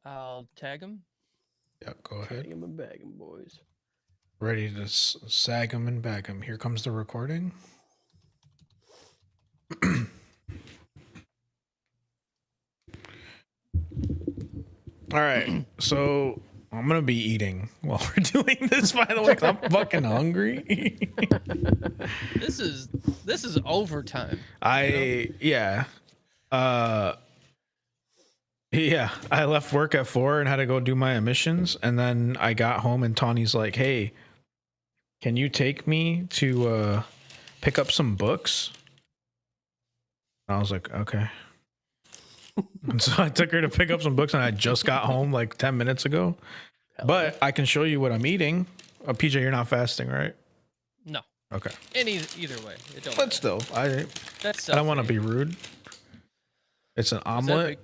I'll tag him. Yeah, go ahead. Tag 'em and bag 'em, boys. Ready to sag him and bag him. Here comes the recording. All right, so I'm gonna be eating while we're doing this. By the way, 'cause I'm fucking hungry. This is overtime. Yeah, yeah. I left work at 4 and had to go do my emissions, and then I got home and Tawny's like, "Hey, can you take me to pick up some books?" And I was like, "Okay." And so I took her to pick up some books, and I just got home like 10 minutes ago. But I can show you what I'm eating. PJ, you're not fasting, right? No. Okay. Either way, it don't. But still, I don't want to be rude. It's an omelet.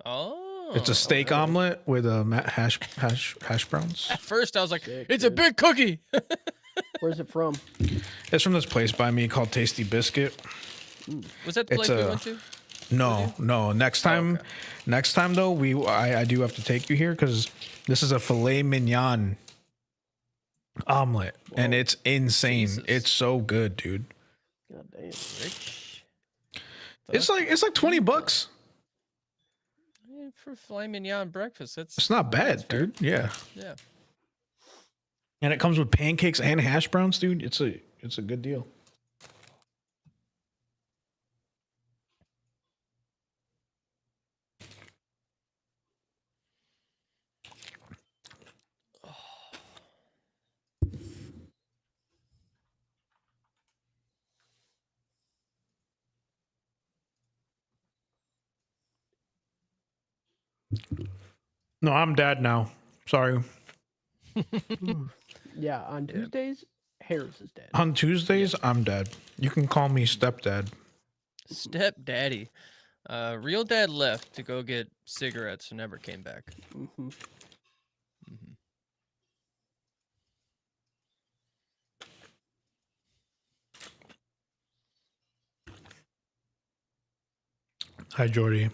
Oh. It's a steak omelet with a hash browns. At first, I was like, "It's a big cookie." Where's it from? It's from this place by me called Tasty Biscuit. Was that the place we went to? No. Next time, though, I do have to take you here because this is a filet mignon omelet. Whoa. And it's insane. Jesus. It's so good, dude. God damn. Rich. It's like $20 for filet mignon breakfast. It's not bad, dude. Yeah. Yeah. And it comes with pancakes and hash browns, dude. It's a good deal. No, I'm dad now. Sorry. Yeah, on Tuesdays, Harris is dead. On Tuesdays, I'm dad. You can call me stepdad. Stepdaddy. Real dad left to go get cigarettes and never came back. Mm-hmm. Mm-hmm. Hi, Jordy.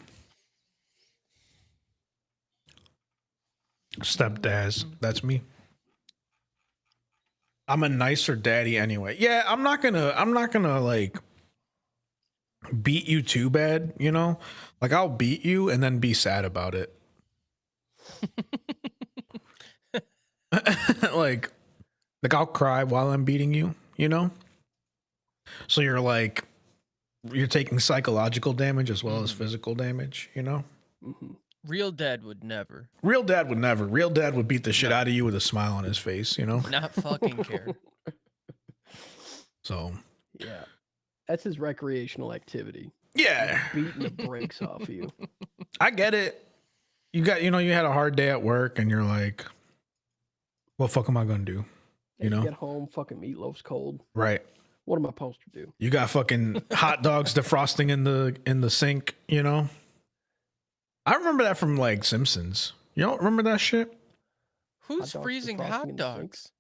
Stepdads. That's me. I'm a nicer daddy anyway. Yeah, I'm not gonna like beat you too bad, you know? Like I'll beat you and then be sad about it. like I'll cry while I'm beating you, you know? So you're taking psychological damage as well as physical damage, you know? Mm-hmm. Real dad would never. Real dad would never. Real dad would beat the shit out of you with a smile on his face, you know? Not fucking care. So. Yeah. That's his recreational activity. Yeah. Beating the brakes off you. I get it. You had a hard day at work and you're like, what the fuck am I going to do? You know? Get home, fucking meatloaf's cold. Right. What am I supposed to do? You got fucking hot dogs defrosting in the sink, you know? I remember that from like Simpsons. You don't remember that shit? Who's freezing hot dogs?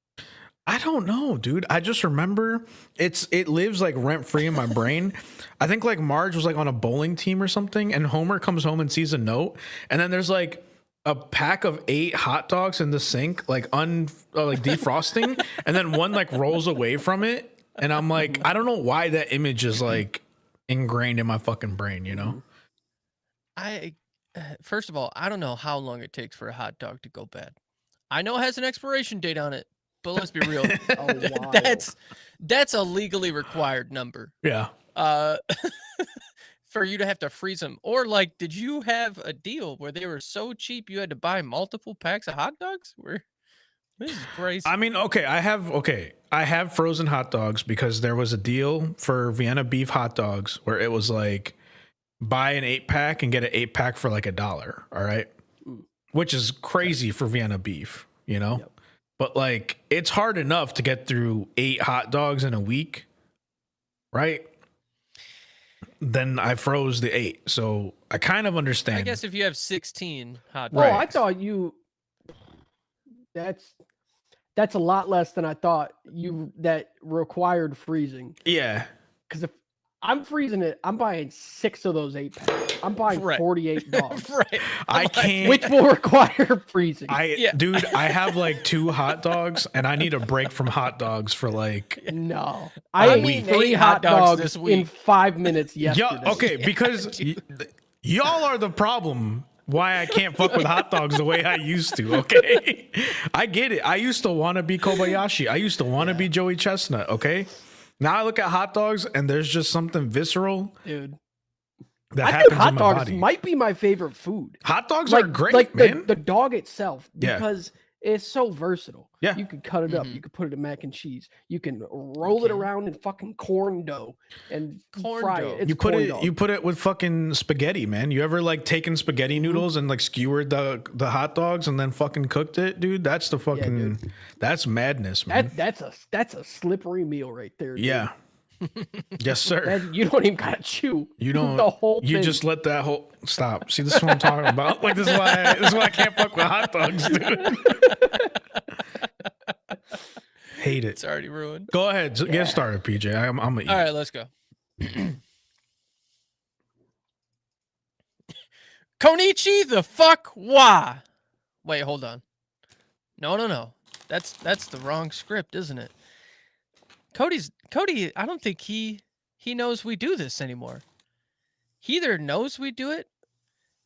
I don't know, dude. I just remember it lives like rent free in my brain. I think like Marge was like on a bowling team or something, and Homer comes home and sees a note, and then there's like a pack of 8 hot dogs in the sink, like defrosting, and then one like rolls away from it, and I'm like, I don't know why that image is like ingrained in my fucking brain, you know? First of all, I don't know how long it takes for a hot dog to go bad. I know it has an expiration date on it, but let's be real. That's a legally required number. Yeah. For you to have to freeze them. Or like, did you have a deal where they were so cheap you had to buy multiple packs of hot dogs? This is crazy. I mean, I have frozen hot dogs because there was a deal for Vienna beef hot dogs where it was like buy an 8-pack and get an 8-pack for like $1. All right. Which is crazy for Vienna beef, you know? Yep. But like, it's hard enough to get through 8 hot dogs in a week. Right. Then I froze the 8. So I kind of understand. I guess if you have 16 hot dogs. Well, I thought that's a lot less than I thought that required freezing. Yeah. Because I'm freezing it. I'm buying 6 of those 8-packs. I'm buying Right. 48 dogs, Right. I Like, can't. which will require freezing. Yeah. Dude, I have like 2 hot dogs, and I need a break from hot dogs for like. No, I I mean, ate 3 8 hot dogs this in week. 5 minutes Yeah, yesterday. okay, because y'all are the problem. Why I can't fuck with hot dogs the way I used to. Okay, I get it. I used to want to be Kobayashi. I used to want to be Joey Chestnut. Okay, now I look at hot dogs and there's just something visceral, Dude. that I think happens hot in my dogs body. might be my favorite food. Hot dogs are great, like man. the dog itself, Yeah. because it's so versatile. Yeah. You can cut it up. Mhm. You can put it in mac and cheese. You can roll it can. around in fucking corn dough and Corn fry dough. it. It's You put corn it. dog. You put it with fucking spaghetti, man. You ever like taken spaghetti noodles and like skewered the hot dogs and then fucking cooked it, dude? That's the fucking. That's madness, man. that's a slippery meal right there. Dude. Yeah. Yes, sir. You don't even gotta chew. You don't. the whole You thing. just let that whole stop. See, this is what I'm talking about. Like this is why I can't fuck with hot dogs, dude. Hate it. It's already ruined. Go ahead, get started, PJ. I'm gonna eat. All right, let's go. Konichi the fuck wa. Wait, hold on. No. That's the wrong script, isn't it? Cody, I don't think he knows we do this anymore. He either knows we do it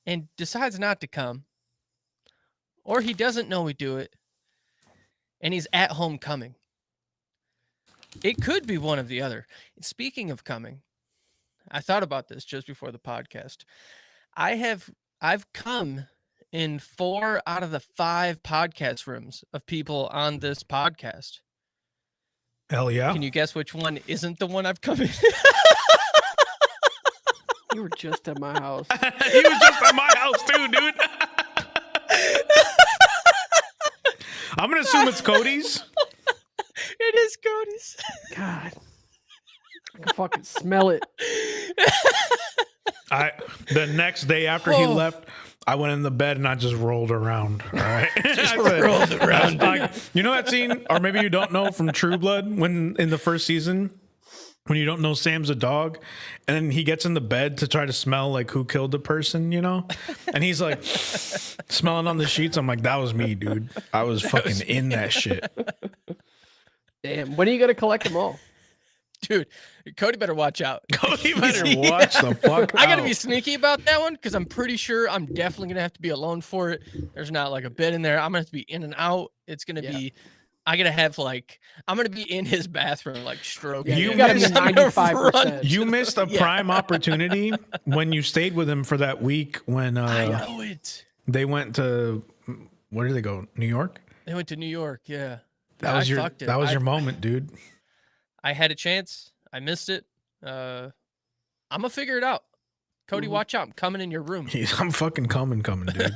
and decides not to come, or he doesn't know we do it and he's at home coming. It could be one of the other. Speaking of coming, I thought about this just before the podcast. I've come in 4 out of the 5 podcast rooms of people on this podcast. Hell yeah. Can you guess which one isn't the one I've come in? You were just at my house. He was just at my house too, dude. I'm gonna assume it's Cody's. It is Cody's. God, I can fucking smell it. The next day after he left, I went in the bed and I just rolled around. All right, rolled around. Like, you know that scene, or maybe you don't know, from True Blood, when in the first season, when you don't know Sam's a dog, and then he gets in the bed to try to smell like who killed the person, you know, and he's like smelling on the sheets. I'm like, that was me, dude. I was fucking in that shit. Damn, when are you gonna collect them all? Dude, Cody better watch out. Cody better watch the fuck I gotta out. be sneaky about that one because I'm pretty sure I'm definitely gonna have to be alone for it. There's not like a bed in there. I'm gonna have to be in and out. It's gonna be. I'm gonna be in his bathroom like stroking. Yeah, You you gotta be missed- 95%. You missed a prime opportunity when you stayed with him for that week when I know it. they went to, where did they go? New York? They went to New York. Yeah. That was fucked it. your moment, dude. I had a chance. I missed it. I'm gonna figure it out. Cody, watch out. I'm coming in your room. I'm fucking coming, dude.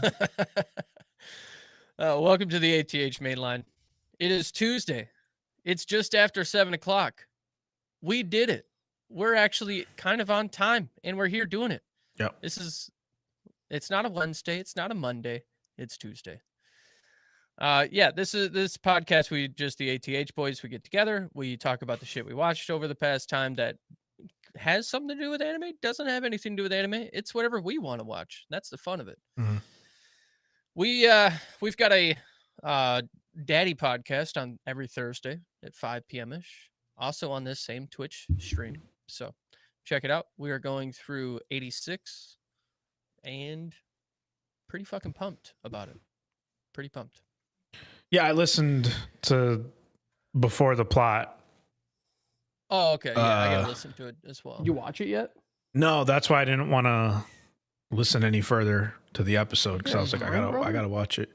Welcome to the ATH Mainline. It is Tuesday. It's just after 7 o'clock. We did it. We're actually kind of on time, and we're here doing it. Yep. It's not a Wednesday. It's not a Monday. It's Tuesday. This podcast. We just, the ATH boys, we get together. We talk about the shit we watched over the past time that has something to do with anime. Doesn't have anything to do with anime. It's whatever we want to watch. That's the fun of it. Mhm. We've got a daddy podcast on every Thursday at 5 p.m. ish. Also on this same Twitch stream. So check it out. We are going through 86 and pretty fucking pumped about it. Pretty pumped. Yeah, I listened to Before the Plot. Oh, okay. Yeah, I gotta listen to it as well. You watch it yet? No, that's why I didn't want to listen any further to the episode, because I was like, I gotta watch it.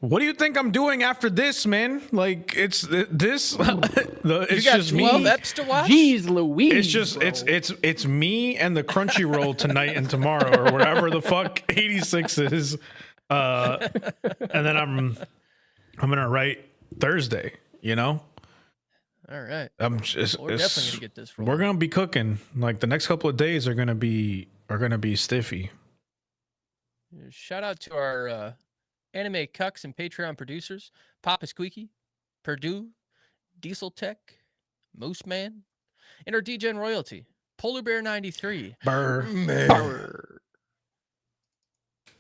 What do you think I'm doing after this, man? Like, it's this. It's you got just 12 me. eps to watch? Jeez Louise. It's just bro. it's me and the Crunchyroll tonight and tomorrow, or wherever the fuck 86 is. And then I'm gonna write Thursday. You know. All right. I'm just. We're definitely gonna get this. We're gonna be cooking. Like, the next couple of days are gonna be stiffy. Shout out to our anime cucks and Patreon producers: Papa Squeaky, Purdue, Diesel Tech, Moose Man, and our DGen royalty, Polar Bear 93. Burr. Brr.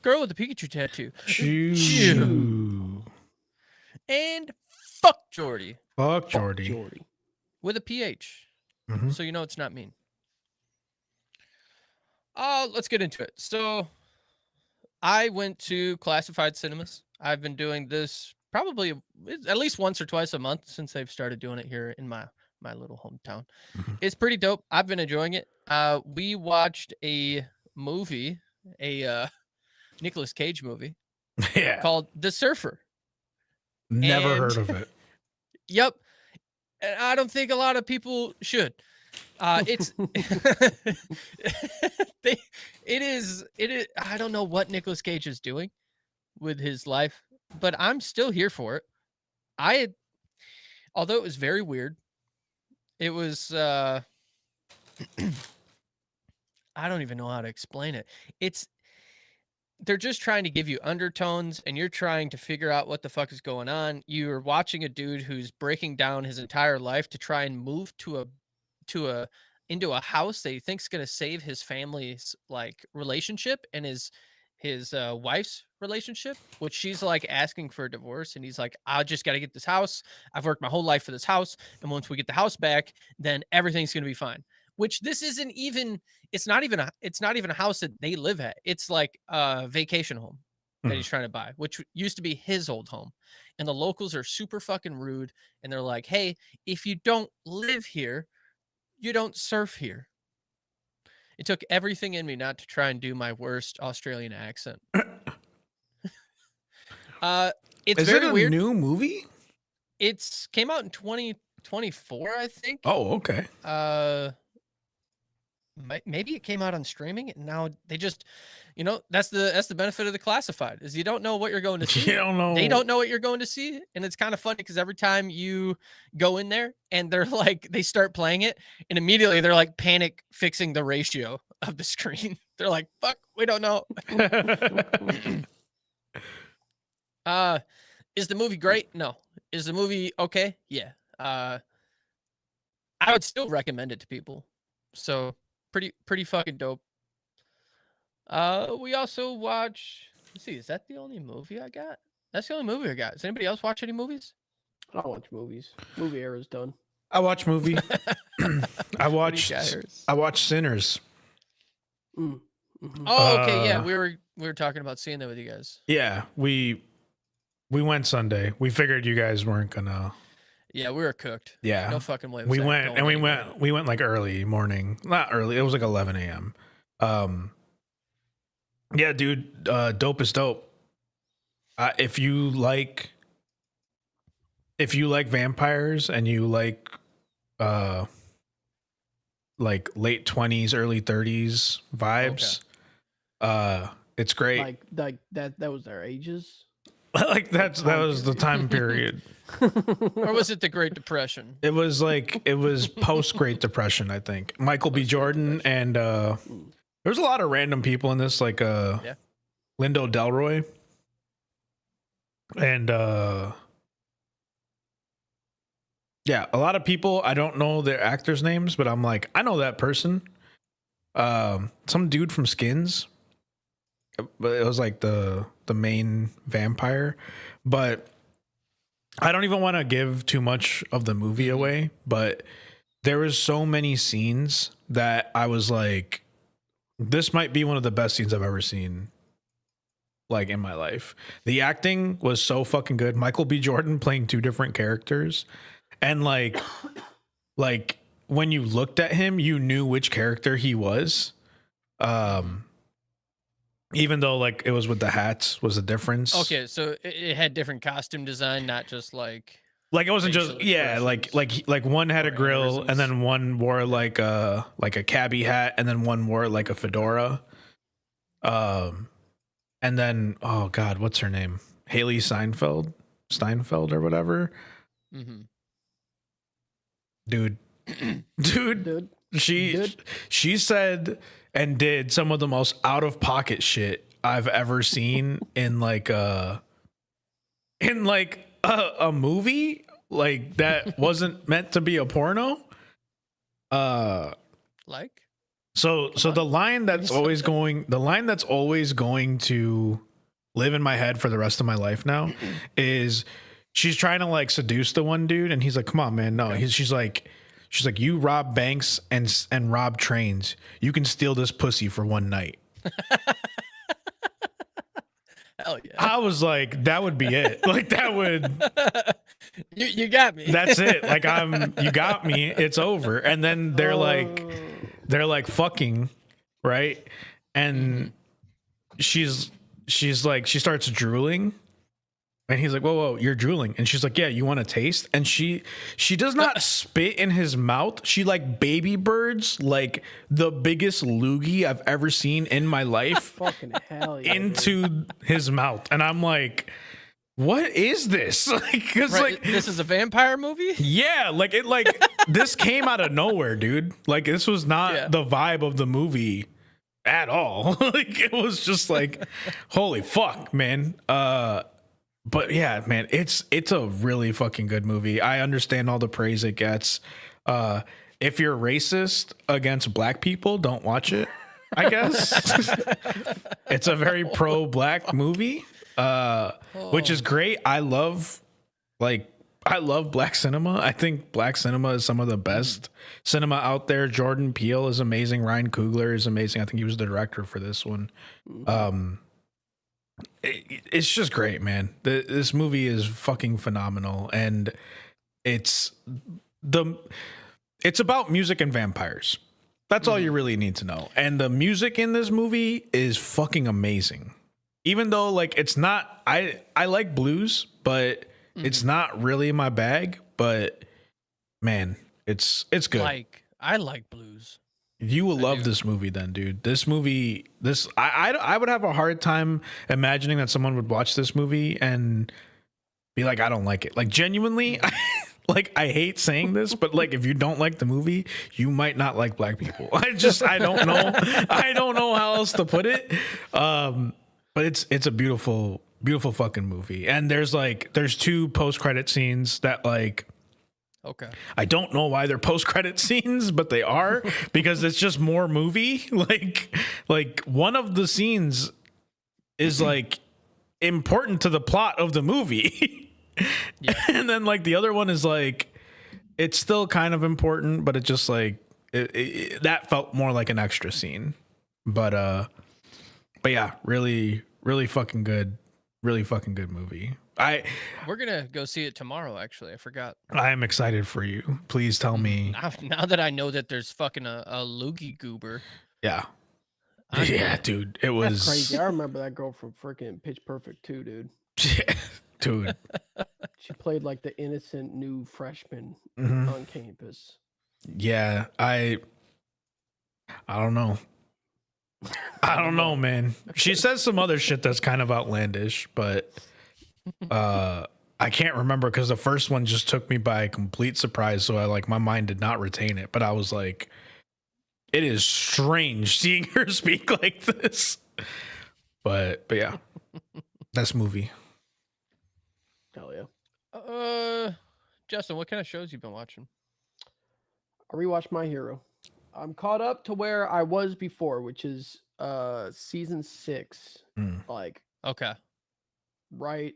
Girl with the Pikachu tattoo. Shoo. And fuck Jordy Fuck Jordy. Jordy. with a PH. Mhm. So you know it's not mean. Let's get into it. So I went to classified cinemas. I've been doing this probably at least once or twice a month since they've started doing it here in my little hometown. Mhm. It's pretty dope. I've been enjoying it. We watched a movie, a Nicolas Cage movie Yeah. called The Surfer. Never and- heard of it. Yep. And I don't think a lot of people should. It's it is I don't know what Nicolas Cage is doing with his life, but I'm still here for it. Although it was very weird, it was I don't even know how to explain it. They're just trying to give you undertones and you're trying to figure out what the fuck is going on. You're watching a dude who's breaking down his entire life to try and move into a house that he thinks going to save his family's like relationship and his wife's relationship, which she's like asking for a divorce, and he's like, I just got to get this house. I've worked my whole life for this house, and once we get the house back, then everything's going to be fine. Which this isn't even. It's not even a house that they live at. It's like a vacation home that he's trying to buy, which used to be his old home. And the locals are super fucking rude, and they're like, hey, if you don't live here, you don't surf here. It took everything in me not to try and do my worst Australian accent. It's Is very it a weird. new movie? It's came out in 2024, I think. Oh, okay. Maybe it came out on streaming, and now they just, that's the benefit of the classified is you don't know what you're going to see. You don't know. They don't know what you're going to see, and it's kind of funny because every time you go in there and they're like they start playing it, and immediately they're like panic fixing the ratio of the screen. They're like, "Fuck, we don't know." Is the movie great? No. Is the movie okay? Yeah. I would still recommend it to people. So pretty fucking dope. We also watch. Let's see, is that the only movie I got? That's the only movie I got. Does anybody else watch any movies? I don't watch movies. Movie era's done. I watch movie. I What do you watched. got, Harris? I watched Sinners. Mm. Mhm. Oh, okay, yeah, Uh, we were talking about seeing that with you guys. Yeah, we went Sunday. We figured you guys weren't gonna. Yeah, we were cooked. Yeah, No fucking way. was we that went going and we anywhere. went like early morning. Not early. It was like 11 a.m. Yeah, dude. Dope is dope. If you like vampires and you like late 20s, early 30s vibes, it's great. Like that was their ages. Like that was the time period. Or was it the Great Depression? It was post Great Depression, I think. Michael B. Jordan and there was a lot of random people in this, like Yeah. Lindo Delroy. And yeah, a lot of people, I don't know their actors' names, but I'm like, I know that person. Some dude from Skins. But it was like the main vampire. But I don't even want to give too much of the movie away, but there was so many scenes that I was like, this might be one of the best scenes I've ever seen, like, in my life. The acting was so fucking good. Michael B. Jordan playing two different characters, and like when you looked at him, you knew which character he was. Even though like it was with the hats was the difference. Okay, so it had different costume design, not just like Like it wasn't facial just like one had a or grill mannerisms. and then one wore like a cabbie hat and then one wore like a fedora. And then oh god, what's her name? Haley Steinfeld or whatever. mm-hmm. Dude. Dude. She said and did some of the most out of pocket shit I've ever seen in like a movie like that wasn't meant to be a porno. Like So the line that's always going to live in my head for the rest of my life now is she's trying to like seduce the one dude, and he's like, "Come on, man, no." Okay. She's like, "You rob banks and rob trains. You can steal this pussy for one night." Hell yeah. I was like, that would be it. Like that would. You got me. That's it. Like you got me. It's over. And then they're like fucking, right? And she's like, she starts drooling, and he's like, whoa, you're drooling. And she's like, yeah, you want to taste? And she does not spit in his mouth. She like baby birds, like the biggest loogie I've ever seen in my life Fucking hell yeah. into his mouth. And I'm like, what is this? Like, cause Right, like this is a vampire movie? yeah, like it like this came out of nowhere, dude. Like this was not the vibe of the movie at all. Like it was just like, holy fuck, man. But yeah, man, it's a really fucking good movie. I understand all the praise it gets. If you're racist against black people, don't watch it, I guess. It's a very pro-black movie, which is great. I love black cinema. I think black cinema is some of the best cinema out there. Jordan Peele is amazing. Ryan Coogler is amazing. I think he was the director for this one. It's just great, man. This movie is fucking phenomenal, and it's about music and vampires. That's all you really need to know. And the music in this movie is fucking amazing. Even though like it's not, I like blues, but it's not really my bag. But man, it's good. Like I like blues. You will love this movie then, dude. This movie, I would have a hard time imagining that someone would watch this movie and be like, I don't like it. Like genuinely, like I hate saying this, but like if you don't like the movie, you might not like black people. I don't know. I don't know how else to put it. But it's a beautiful, beautiful fucking movie. And there's two post-credit scenes that like, okay, I don't know why they're post-credit scenes, but they are because it's just more movie. Like one of the scenes is like important to the plot of the movie. Yeah. And then like the other one is like, it's still kind of important, but it just like, that felt more like an extra scene. But yeah, really, really fucking good. Really fucking good movie. We're gonna go see it tomorrow. Actually, I forgot. I am excited for you. Please tell me. Now that I know that there's fucking a loogie goober. Yeah. Yeah, dude. It was That's crazy. I remember that girl from freaking Pitch Perfect 2, dude. Dude. She played like the innocent new freshman on campus. Yeah, I don't know. I don't know, man. She says some other shit that's kind of outlandish, but I can't remember because the first one just took me by complete surprise. So my mind did not retain it, but I was like, it is strange seeing her speak like this. But yeah, that's movie. Hell yeah. Justin, what kind of shows you been watching? I rewatched My Hero. I'm caught up to where I was before, which is season 6. Like okay, right.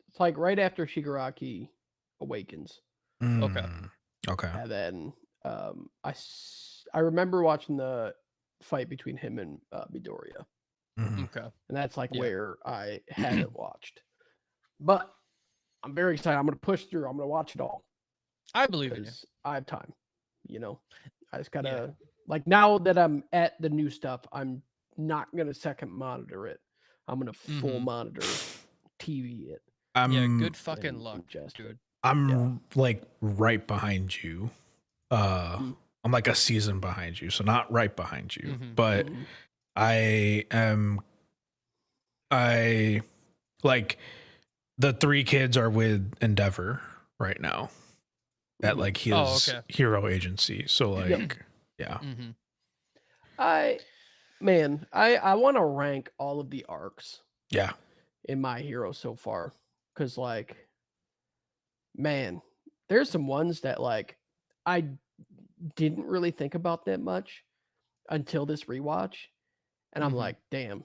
It's like right after Shigaraki awakens. Okay. And then I remember watching the fight between him and Midoriya. Okay. And that's like where I had it watched. But I'm very excited. I'm going to push through. I'm going to watch it all. I believe in you. I have time. You know, I just got to, like, now that I'm at the new stuff, I'm not going to second monitor it. I'm going to full monitor TV it. Good fucking luck, dude. I'm like right behind you. I'm like a season behind you, so not right behind you, but I like the 3 kids are with Endeavor right now at like his hero agency. So like, I want to rank all of the arcs. Yeah. In My Hero so far. Cause like, man, there's some ones that like I didn't really think about that much. until this rewatch, and I'm Mhm. like, damn,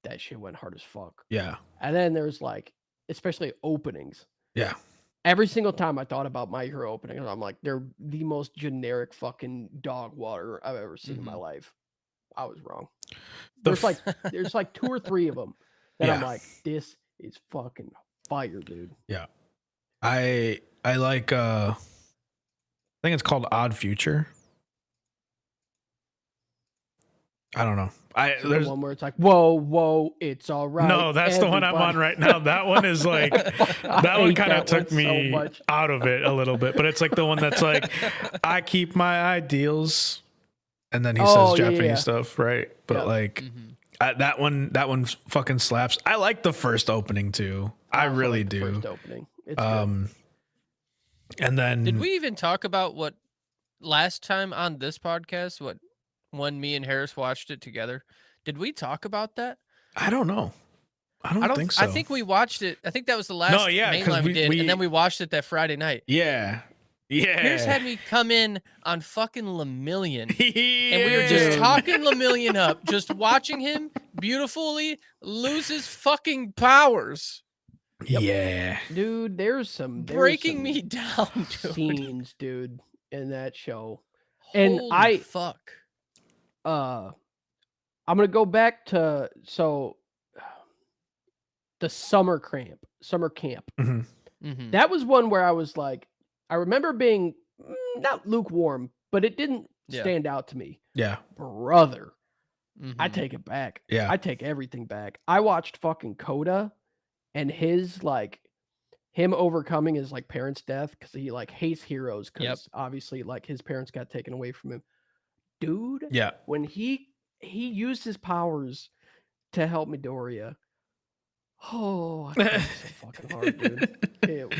that shit went hard as fuck. Yeah. And then there's like, especially openings. Yeah. Every single time I thought about My Hero openings, I'm like, they're the most generic fucking dog water I've ever seen in my life. I was wrong. There's like 2 or 3 of them that I'm Yeah. like, this is fucking fire, dude. Yeah. I like I think it's called Odd Future. I don't know. The one where it's like, whoa, it's all right. No, that's the one I'm on right now. That one is like that one kind of took me out of it a little bit, but it's like the one that's like, I keep my ideals, and then he says Japanese stuff, right? But like that one fucking slaps. I like the first opening too. I really like the do. First opening, it's good. And then Did we even talk about what last time on this podcast? What when me and Harris watched it together? Did we talk about that? I don't know. I don't think so. I think we watched it. I think that was the last mainline we did, and then we watched it that Friday night. Yeah. Harris had me come in on fucking Lemillion, and we were just talking Lemillion up, just watching him beautifully lose his fucking powers. Yeah, dude, there's some breaking me down, dude. Scenes, dude, in that show. Holy And fuck. I'm gonna go back to the summer camp. Mm-hmm. That was one where I was like, I remember being not lukewarm, but it didn't stand out to me. Yeah, brother, I take it back. Yeah, I take everything back. I watched fucking Coda, and his like him overcoming his like parents' death because he like hates heroes because obviously like his parents got taken away from him. Dude, when he used his powers to help Midoriya. Oh, I cried so fucking hard, dude.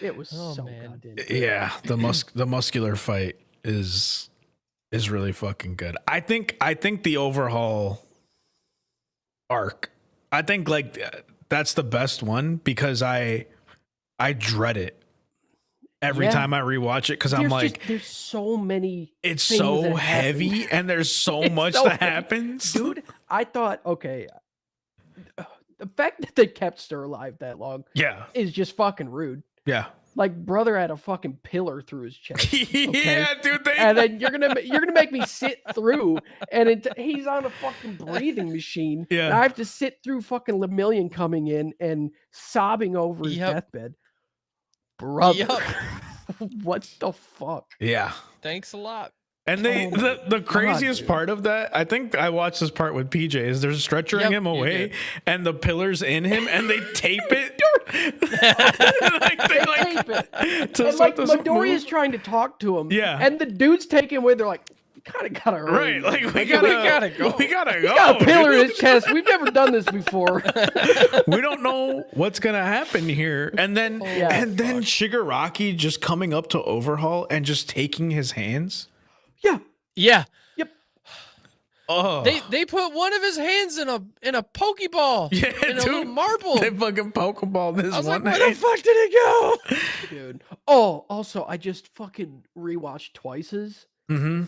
It was so goddamn good. Yeah, the muscular fight is really fucking good. I think the overhaul arc, I think like that's the best one because I dread it every time I rewatch it because I'm like, there's so many. It's so heavy and there's so much that happens, dude. I thought, okay, the fact that they kept Stir alive that long, is just fucking rude. Yeah, like brother had a fucking pillar through his chest. Okay? Yeah, dude. And then you're gonna make me sit through, and he's on a fucking breathing machine. Yeah, and I have to sit through fucking Lemillion coming in and sobbing over his deathbed. Brother, what the fuck? Yeah, thanks a lot. And the craziest part of that, I think I watched this part with PJ, is they're stretchering him away and the pillar's in him and they tape it. They tape it. And like Midoriya's trying to talk to him. Yeah. And the dude's taking away, they're like, we kind of gotta hurry. Right, like we gotta go. He's got a pillar in his chest. We've never done this before. We don't know what's gonna happen here. And then then Shigaraki just coming up to Overhaul and just taking his hands. Yeah. Yep. Oh. They put one of his hands in a Pokeball. Yeah, in a little marble. They fucking Pokeball this one. Like, where the fuck did it go? Dude. Oh, also, I just fucking rewatched Twice's. Mm-hmm.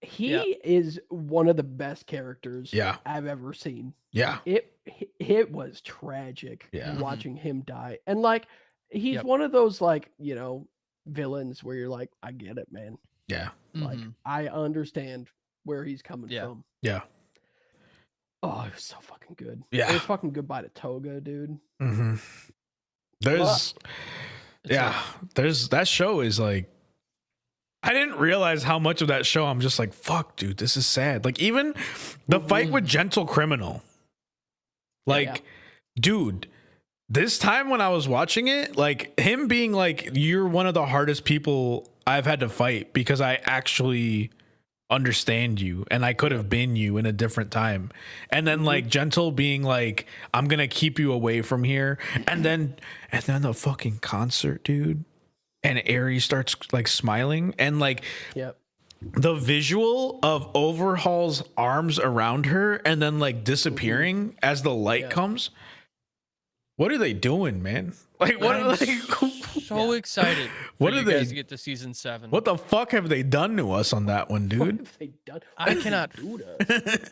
He is one of the best characters I've ever seen. Yeah. It was tragic watching him die. And like he's one of those like, villains where you're like, I get it, man. Yeah. Like I understand where he's coming from. Yeah. Oh, it was so fucking good. Yeah. It was fucking goodbye to Toga, dude. Mm-hmm. There's that show is like, I didn't realize how much of that show I'm just like, fuck, dude, this is sad. Like even the fight with Gentle Criminal, like, dude, this time when I was watching it, like him being like, you're one of the hardest people I've had to fight because I actually understand you and I could have been you in a different time. And then like Gentle being like, I'm going to keep you away from here. And then the fucking concert, dude. And Aerie starts like smiling and like, the visual of Overhaul's arms around her and then like disappearing as the light comes. What are they doing, man? Like, what? so excited for What you are they- guys to get to season 7. What the fuck have they done to us on that one, What dude? have they done? I What did they cannot- do to us?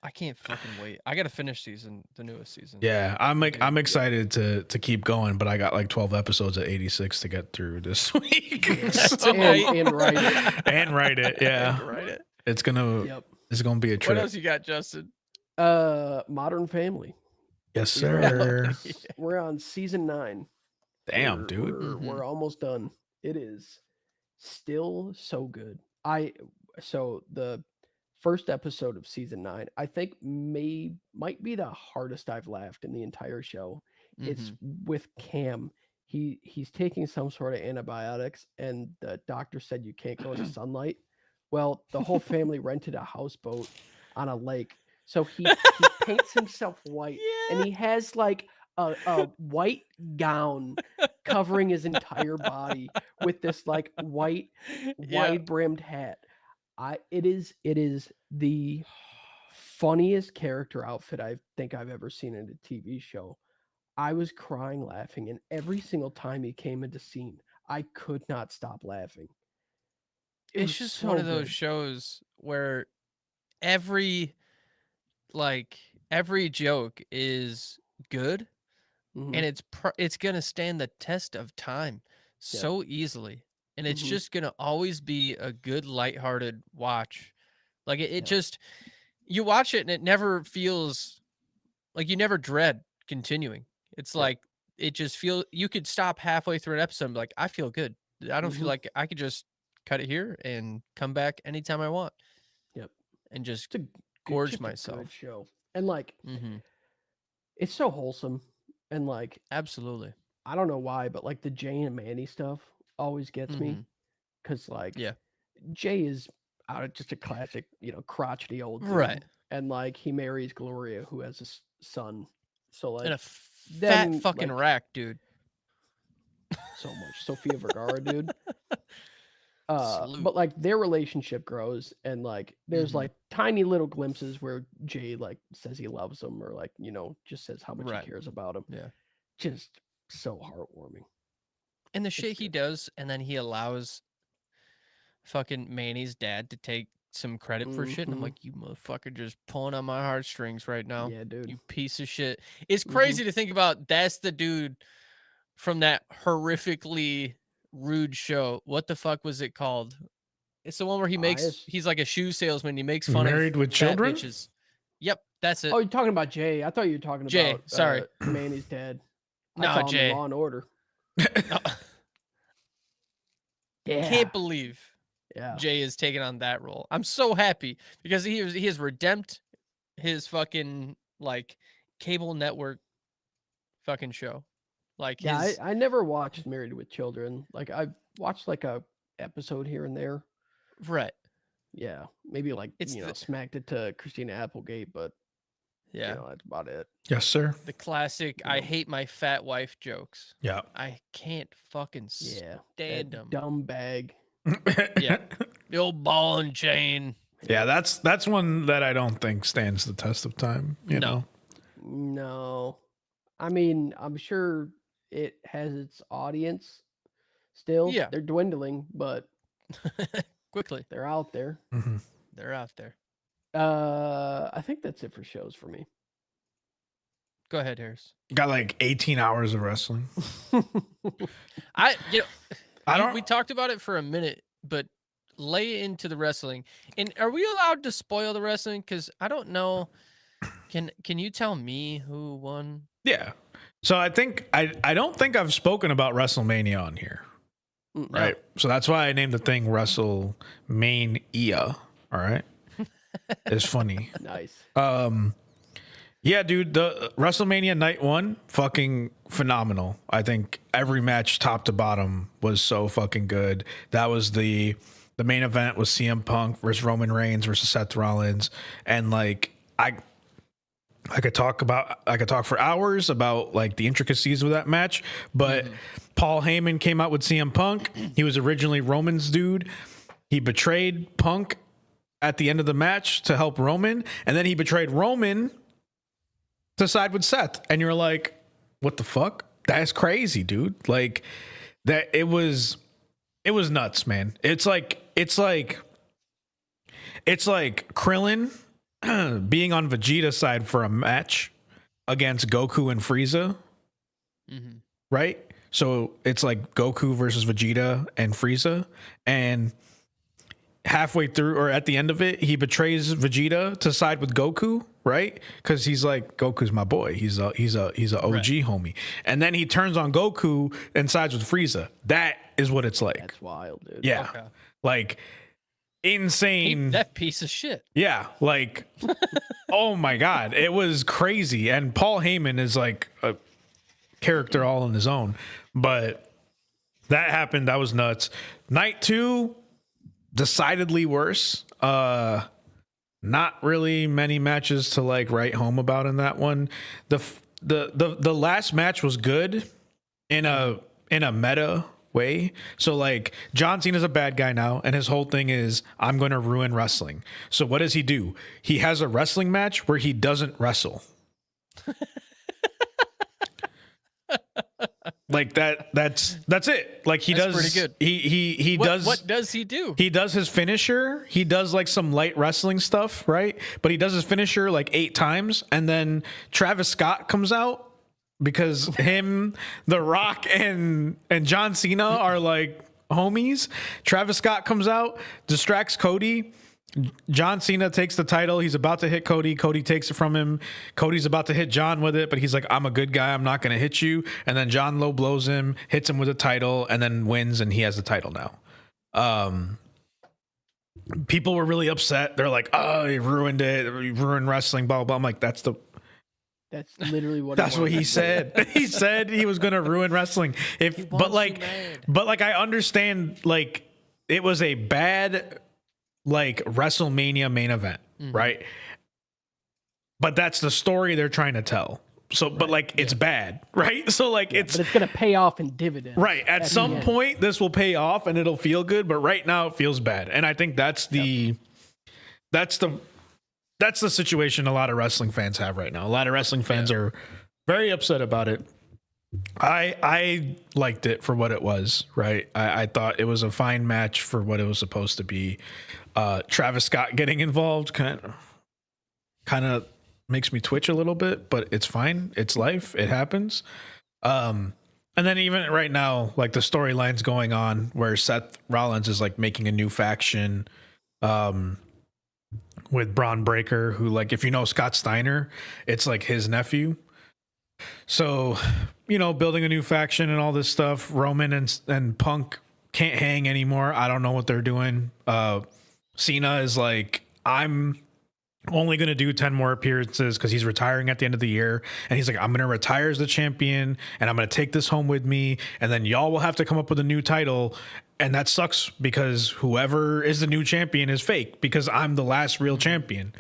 I can't fucking wait. I gotta finish the newest season. Yeah, I'm Dude, excited to keep going, but I got like 12 episodes at 86 to get through this week. So- And write it. and write it. Yeah, Right. It. it's gonna Yep. be a What trip. else you got, Justin? Modern Family. Yes, We're sir. We're on season 9. Damn, We're- dude. We're almost done. It is still so good. So the first episode of season 9, I think might be the hardest I've laughed in the entire show. It's with Cam. He's taking some sort of antibiotics, and the doctor said you can't go into sunlight. Well, the whole family rented a houseboat on a lake. So he paints himself white, and he has like a white gown covering his entire body with this like white wide brimmed hat. It is the funniest character outfit I think I've ever seen in a TV show. I was crying laughing, and every single time he came into scene, I could not stop laughing. It It's was just so one of those good. shows where every joke is good, Mhm. and it's gonna stand the test of time so easily, and it's Mhm. just gonna always be a good lighthearted watch. Like it Yep. just, you watch it and it never feels like, you never dread continuing. It's Yep. like it just feels, you could stop halfway through an episode and be like, I feel good. I don't feel Mhm. like I could just cut it here and come back anytime I want. Yep. And just It's a gorge just a myself. good show, and like Mm-hmm. it's so wholesome, and like Absolutely. I don't know why, but like the Jay and Manny stuff always gets me, Mhm. because like Yeah. Jay is just a classic, crotchety old dude, Right. and like he marries Gloria, who has a son, so like And a fat then, fucking like- rack, dude. so much Sofia Vergara, dude. Salute. But like their relationship grows, and like there's Mhm. like tiny little glimpses where Jay like says he loves him, or like just says how much Right. he cares about him. Yeah. Just so heartwarming. And the shit he good. does, and then he allows fucking Manny's dad to take some credit for shit. And I'm Mhm. like, you motherfucker just pulling on my heartstrings right now. Yeah, dude. You piece of shit. It's Mhm. crazy to think about. That's the dude from that horrifically rude show. What the fuck was it called? It's the one where Bias? he's like a shoe salesman. He makes fun Married of with fat Children? bitches. Yep, that's it. Oh, you're talking about Jay. I thought you were talking Jay, about sorry. Manny's dad. I No, saw him Jay. in Law and Order. Yeah. Can't believe Yeah. Jay is taking on that role. I'm so happy because he has redeemed his fucking like cable network fucking show. Like Yeah, his I never watched Married with Children. Like I've watched like a episode here and there. right. Yeah, maybe like It's the- smacked it to Christina Applegate, but Yeah. that's about it. Yes, sir. The classic I know. hate my fat wife jokes. Yeah. I can't fucking Yeah, stand that them. dumb bag. Yeah. The old ball and chain. Yeah, that's one that I don't think stands the test of time. You No. know, No, I mean I'm sure it has its audience. Still, Yeah. they're dwindling, but Quickly. they're out there. Mhm. They're out there. I think that's it for shows for me. Go ahead, Harris. got like 18 hours of wrestling. I I don't. we talked about it for a minute, but lay into the wrestling. And are we allowed to spoil the wrestling? Because I don't know. Can you tell me who won? Yeah. So I think I don't think I've spoken about WrestleMania on here, Mm, right? So that's why I named the thing WrestleMain-EA. All right. It's funny. Nice. Yeah, dude, the WrestleMania night 1, fucking phenomenal. I think every match top to bottom was so fucking good. That was the main event was CM Punk versus Roman Reigns versus Seth Rollins, and like I could talk for hours about like the intricacies of that match, but Paul Heyman came out with CM Punk. He was originally Roman's dude. He betrayed Punk at the end of the match to help Roman, and then he betrayed Roman to side with Seth. And you're like, what the fuck? That's crazy, dude. Like that it was nuts, man. It's like Krillin being on Vegeta's side for a match against Goku and Frieza. Mm-hmm. Right? So it's like Goku versus Vegeta and Frieza, and halfway through or at the end of it, he betrays Vegeta to side with Goku, right? Because he's like, Goku's my boy. He's a OG homie. And then he turns on Goku and sides with Frieza. That is what it's like. That's wild, dude. Yeah. Okay. Like insane. That piece of shit. Yeah. Like, oh my God. It was crazy. And Paul Heyman is like a character all on his own. But that happened. That was nuts. Night 2, decidedly worse. Not really many matches to like write home about in that one. The last match was good in a meta way. So like John Cena's a bad guy now, and his whole thing is I'm going to ruin wrestling. So what does he do? He has a wrestling match where he doesn't wrestle. Like that's it. Like That's does pretty good. He does. What does he do? He does his finisher. He does like some light wrestling stuff, right? But he does his finisher like 8 times, and then Travis Scott comes out because him, The Rock, and John Cena are like homies. Travis Scott comes out, distracts Cody. John Cena takes the title. He's about to hit Cody. Cody takes it from him. Cody's about to hit John with it, but he's like, I'm a good guy. I'm not going to hit you. And then John low blows him, hits him with a title, and then wins, and he has the title now. People were really upset. They're like, oh, he ruined it. He ruined wrestling, blah, blah, blah. I'm like, that's literally what. That's what he said. He said he was going to ruin wrestling. But I understand, like, it was a bad, like, WrestleMania main event, right? But that's the story they're trying to tell. So, right. But like, it's bad, right? So like, but it's going to pay off in dividends. Right. At some point, this will pay off and it'll feel good. But right now, it feels bad. And I think that's the situation a lot of wrestling fans have right now. A lot of wrestling fans are very upset about it. I liked it for what it was, right? I thought it was a fine match for what it was supposed to be. Travis Scott getting involved kind of makes me twitch a little bit, but it's fine. It's life. It happens. And then even right now, like the storyline's going on where Seth Rollins is like making a new faction with Braun Breaker, who, like, if you know Scott Steiner, it's like his nephew. So, you know, building a new faction and all this stuff. Roman and Punk can't hang anymore. I don't know what they're doing. Cena is like, I'm only going to do 10 more appearances because he's retiring at the end of the year. And he's like, I'm going to retire as the champion and I'm going to take this home with me. And then y'all will have to come up with a new title. And that sucks because whoever is the new champion is fake because I'm the last real champion.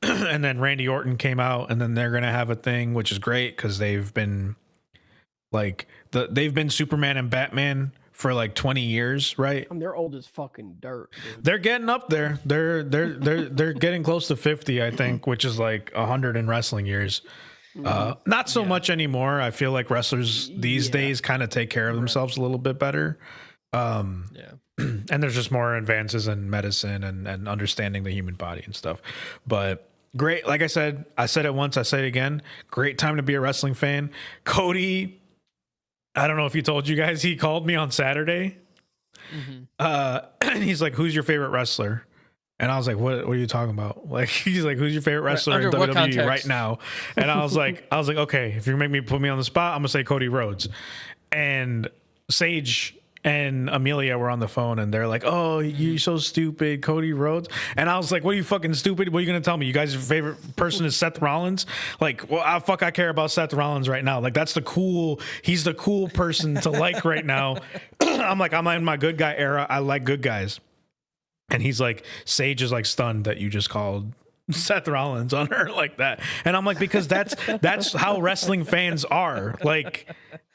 And then Randy Orton came out and then they're going to have a thing, which is great because they've been like they've been Superman and Batman for like 20 years, right? And they're old as fucking dirt, dude. They're getting up there. They're getting close to 50, I think, which is like 100 in wrestling years. Not so much anymore. I feel like wrestlers these days kind of take care of themselves a little bit better. And there's just more advances in medicine and understanding the human body and stuff. But great. Like I said it once, I say it again. Great time to be a wrestling fan. Cody, I don't know if he told you guys, he called me on Saturday. And he's like, who's your favorite wrestler? And I was like, what are you talking about? Like, he's like, who's your favorite wrestler in WWE right now? And I was like, okay, if you put me on the spot, I'm gonna say Cody Rhodes. And Sage and Amelia were on the phone and they're like, oh, you're so stupid, Cody Rhodes. And I was like, what are you fucking stupid? What are you going to tell me? You guys' favorite person is Seth Rollins? Like, well, I care about Seth Rollins right now. Like, he's the cool person to like right now. I'm in my good guy era. I like good guys. And he's like, Sage is like stunned that you just called Seth Rollins on her like that. And I'm like, because that's how wrestling fans are. Like,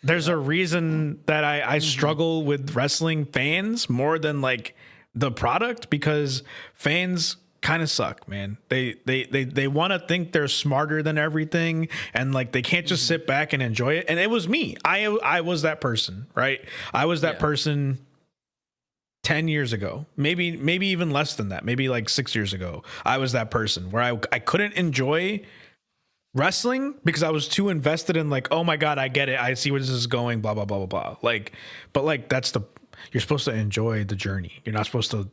there's a reason that I struggle with wrestling fans more than like the product, because fans kind of suck, man. They want to think they're smarter than everything, and like they can't just sit back and enjoy it. And it was me. I was that person, right? I was that person 10 years ago, maybe even less than that, maybe like 6 years ago. I was that person where I couldn't enjoy wrestling because I was too invested in like, oh my God, I get it. I see where this is going, blah, blah, blah, blah, blah. Like, but like, you're supposed to enjoy the journey. You're not supposed to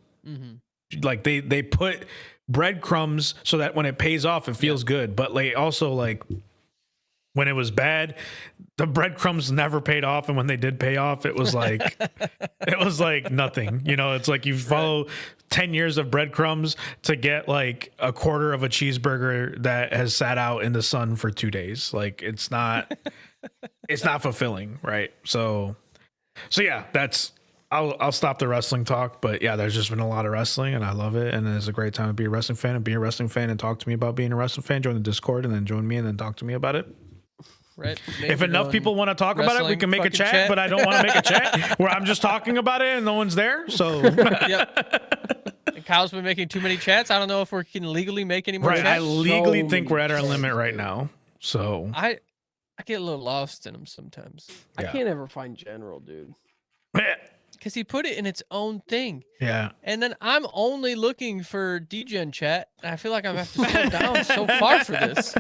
like, they put breadcrumbs so that when it pays off, it feels good. But like, also like when it was bad, the breadcrumbs never paid off. And when they did pay off, it was like, nothing, you know, it's like you follow 10 years of breadcrumbs to get like a quarter of a cheeseburger that has sat out in the sun for 2 days. Like it's not fulfilling. Right. So yeah, I'll stop the wrestling talk, but yeah, there's just been a lot of wrestling and I love it. And it's a great time to be a wrestling fan and be a wrestling fan and talk to me about being a wrestling fan. Join the Discord and then join me and then talk to me about it. Right. If enough people want to talk about it, we can make a chat, but I don't want to make a chat where I'm just talking about it and no one's there. So And Kyle's been making too many chats. I don't know if we can legally make any more chats. I legally think we're at our limit right now. So I get a little lost in them sometimes. I can't ever find general, dude. Because he put it in its own thing. Yeah. And then I'm only looking for DGen chat. And I feel like I have to slow down so far for this.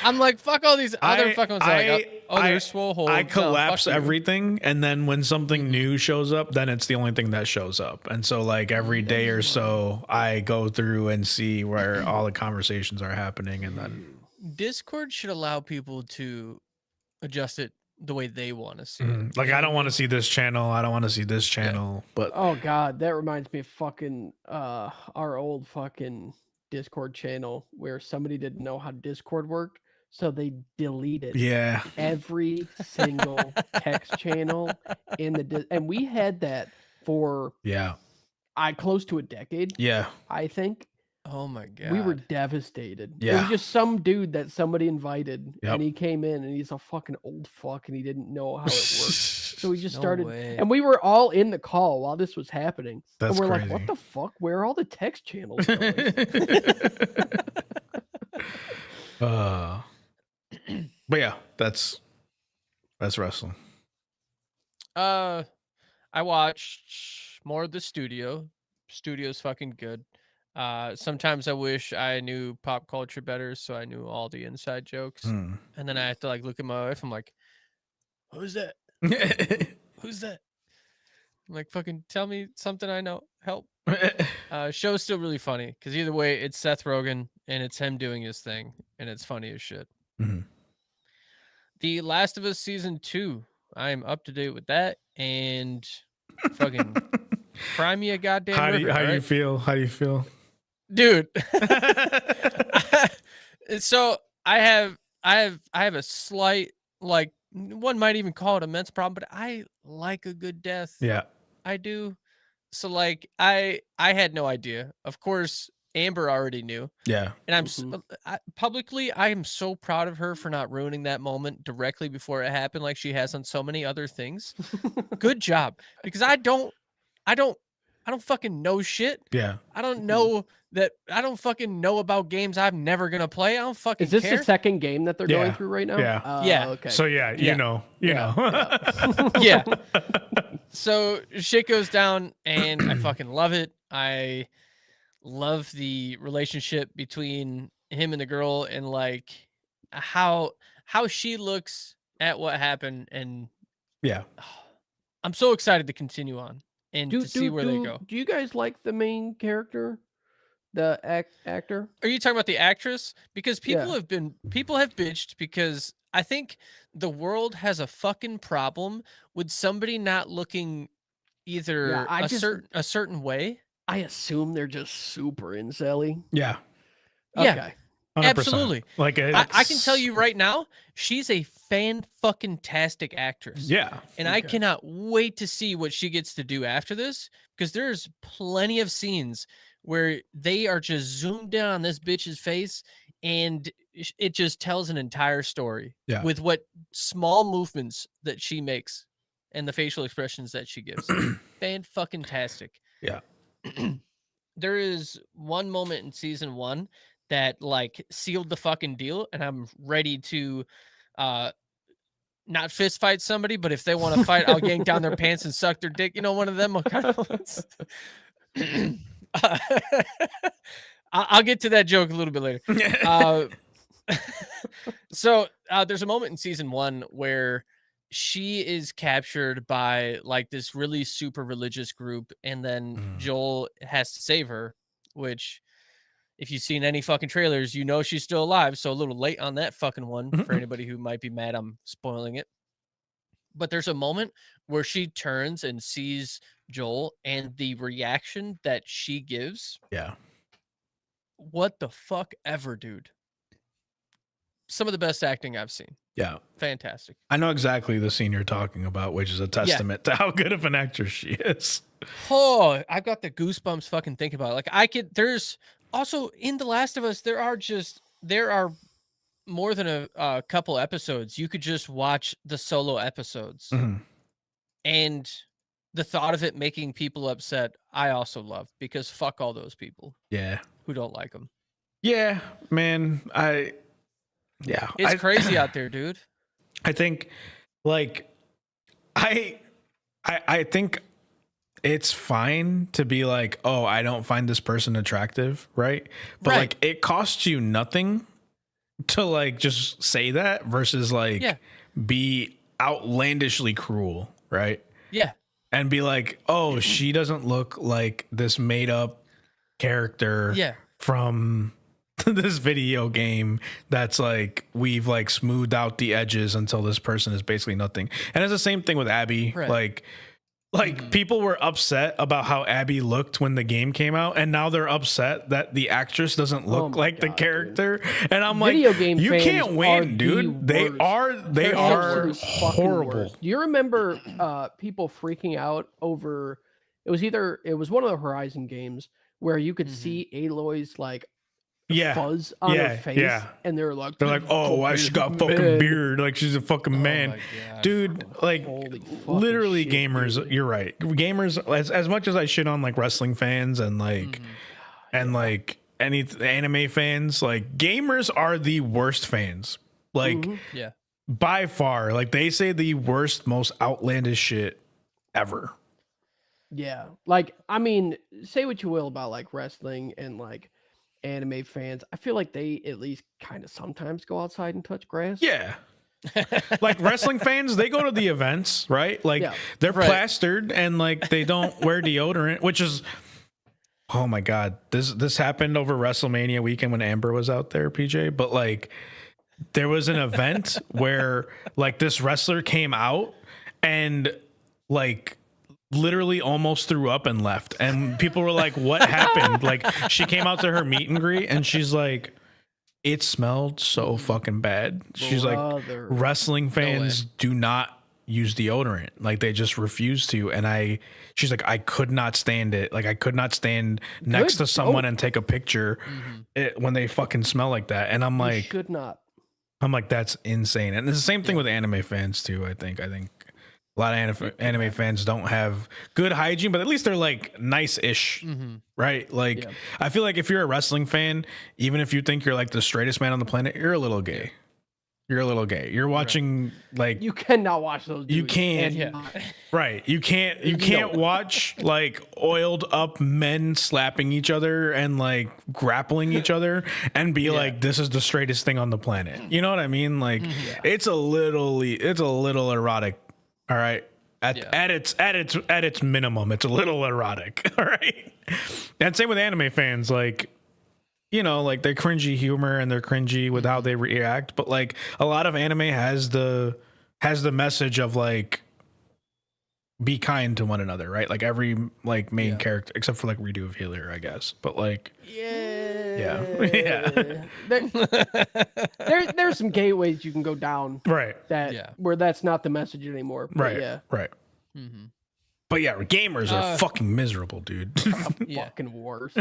I'm like, fuck all these other fucking ones. There's swole holes. I collapse everything. And then when something new shows up, then it's the only thing that shows up. And so like every day or so, I go through and see where all the conversations are happening. And then Discord should allow people to adjust it the way they want to see it. Like I don't want to see this channel. I don't want to see this channel. But oh God, that reminds me of fucking our old fucking Discord channel where somebody didn't know how Discord worked, so they deleted every single text channel in the and we had that for close to a decade. I think. Oh my God. We were devastated. It was just some dude that somebody invited and he came in and he's a fucking old fuck and he didn't know how it worked. So we just started and we were all in the call while this was happening. That's and we're crazy. like, what the fuck? Where are all the text channels going? But yeah, that's wrestling. I watched more of the studio. Studio's fucking good. Sometimes I wish I knew pop culture better, so I knew all the inside jokes. And then I have to like look at my wife. I'm like, who's that? Who's that? I'm like, fucking tell me something I know. Help. Show's still really funny because either way, it's Seth Rogen and it's him doing his thing, and it's funny as shit. The Last of Us season 2. I'm up to date with that, and fucking cry me a goddamn river. How do you feel? How do you feel? Dude. So I have a slight, like, one might even call it a men's problem, but I like a good death. Yeah. I do. So like I had no idea. Of course, Amber already knew. Yeah. And publicly, I am so proud of her for not ruining that moment directly before it happened like she has on so many other things. Good job. Because I don't fucking know shit. Yeah. I don't know that. I don't fucking know about games I'm never gonna play. I don't fucking care. Is this the second game that they're going through right now? Yeah. Yeah. Okay. So you know. Yeah. So shit goes down and I fucking love it. I love the relationship between him and the girl and like how she looks at what happened, and I'm so excited to continue on and to see where they go. Do you guys like the main character, the actor? Are you talking about the actress? Because people have bitched because I think the world has a fucking problem with somebody not looking either a certain way. I assume they're just super incel-y. Yeah. Okay. 100%. Absolutely. Like I can tell you right now, she's a fan-fucking-tastic actress. Yeah. And I cannot wait to see what she gets to do after this, because there's plenty of scenes where they are just zoomed in on this bitch's face and it just tells an entire story with what small movements that she makes and the facial expressions that she gives. Fan-fucking-tastic. Yeah. there is one moment in season 1 that like sealed the fucking deal, and I'm ready to not fist fight somebody, but if they want to fight, I'll yank down their pants and suck their dick. You know, one of them kind of ones. I'll get to that joke a little bit later. So there's a moment in season 1 where she is captured by like this really super religious group, and then Joel has to save her, which if you've seen any fucking trailers, you know she's still alive. So a little late on that fucking one for anybody who might be mad I'm spoiling it. But there's a moment where she turns and sees Joel, and the reaction that she gives. Yeah. What the fuck ever, dude. Some of the best acting I've seen. Yeah. Fantastic. I know exactly the scene you're talking about, which is a testament to how good of an actress she is. Oh, I've got the goosebumps fucking thinking about it. Like there's also in The Last of Us, there are more than a couple episodes. You could just watch the solo episodes. And the thought of it making people upset, I also love, because fuck all those people. Yeah. Who don't like them. Yeah, man. It's crazy out there, dude. I think like I think it's fine to be like, oh, I don't find this person attractive, right? But like it costs you nothing to like just say that versus like be outlandishly cruel, right? Yeah. And be like, oh, she doesn't look like this made up character from this video game that's like we've like smoothed out the edges until this person is basically nothing. And it's the same thing with Abby. Like people were upset about how Abby looked when the game came out, and now they're upset that the actress doesn't look like the character. Dude. And I'm video like, game you fans can't win, dude. They are horrible. Do you remember people freaking out over? It was one of the Horizon games where you could see Aloy's like fuzz on her face, and they're like, oh, why she got a fucking beard, like she's a fucking man. Dude, like literally shit, gamers, dude. You're right, gamers, as much as I shit on like wrestling fans and like like any anime fans, like gamers are the worst fans, like by far. Like they say the worst, most outlandish shit ever. Yeah, like I mean, say what you will about like wrestling and like anime fans, I feel like they at least kind of sometimes go outside and touch grass. Yeah. Like wrestling fans, they go to the events, right? Like they're plastered and like they don't wear deodorant, which is, oh my God, this happened over WrestleMania weekend when Amber was out there, PJ. But like there was an event where like this wrestler came out and like literally almost threw up and left, and people were like, what happened? Like she came out to her meet and greet and she's like, it smelled so fucking bad. She's like, wrestling fans do not use deodorant, like they just refuse to. And she's like, I could not stand it. Like I could not stand next to someone and take a picture when they fucking smell like that. And I'm like, should not. I'm like, that's insane. And it's the same thing with anime fans too. I think a lot of anime fans don't have good hygiene, but at least they're like nice-ish, right? Like, I feel like if you're a wrestling fan, even if you think you're like the straightest man on the planet, you're a little gay. You're a little gay. You're watching like you cannot watch those. Dudes. You can't. Right. You can't watch like oiled up men slapping each other and like grappling each other and be like, this is the straightest thing on the planet. You know what I mean? Like, it's a little erotic. All right. At its minimum, it's a little erotic. All right. And same with anime fans, like, you know, like they're cringy humor and they're cringy with how they react. But like a lot of anime has the message of like, be kind to one another, right? Like every like main character, except for like Redo of Healer, I guess. But like, there's some gateways you can go down, right? That where that's not the message anymore. But right. But yeah, gamers are fucking miserable, dude. Fucking worst.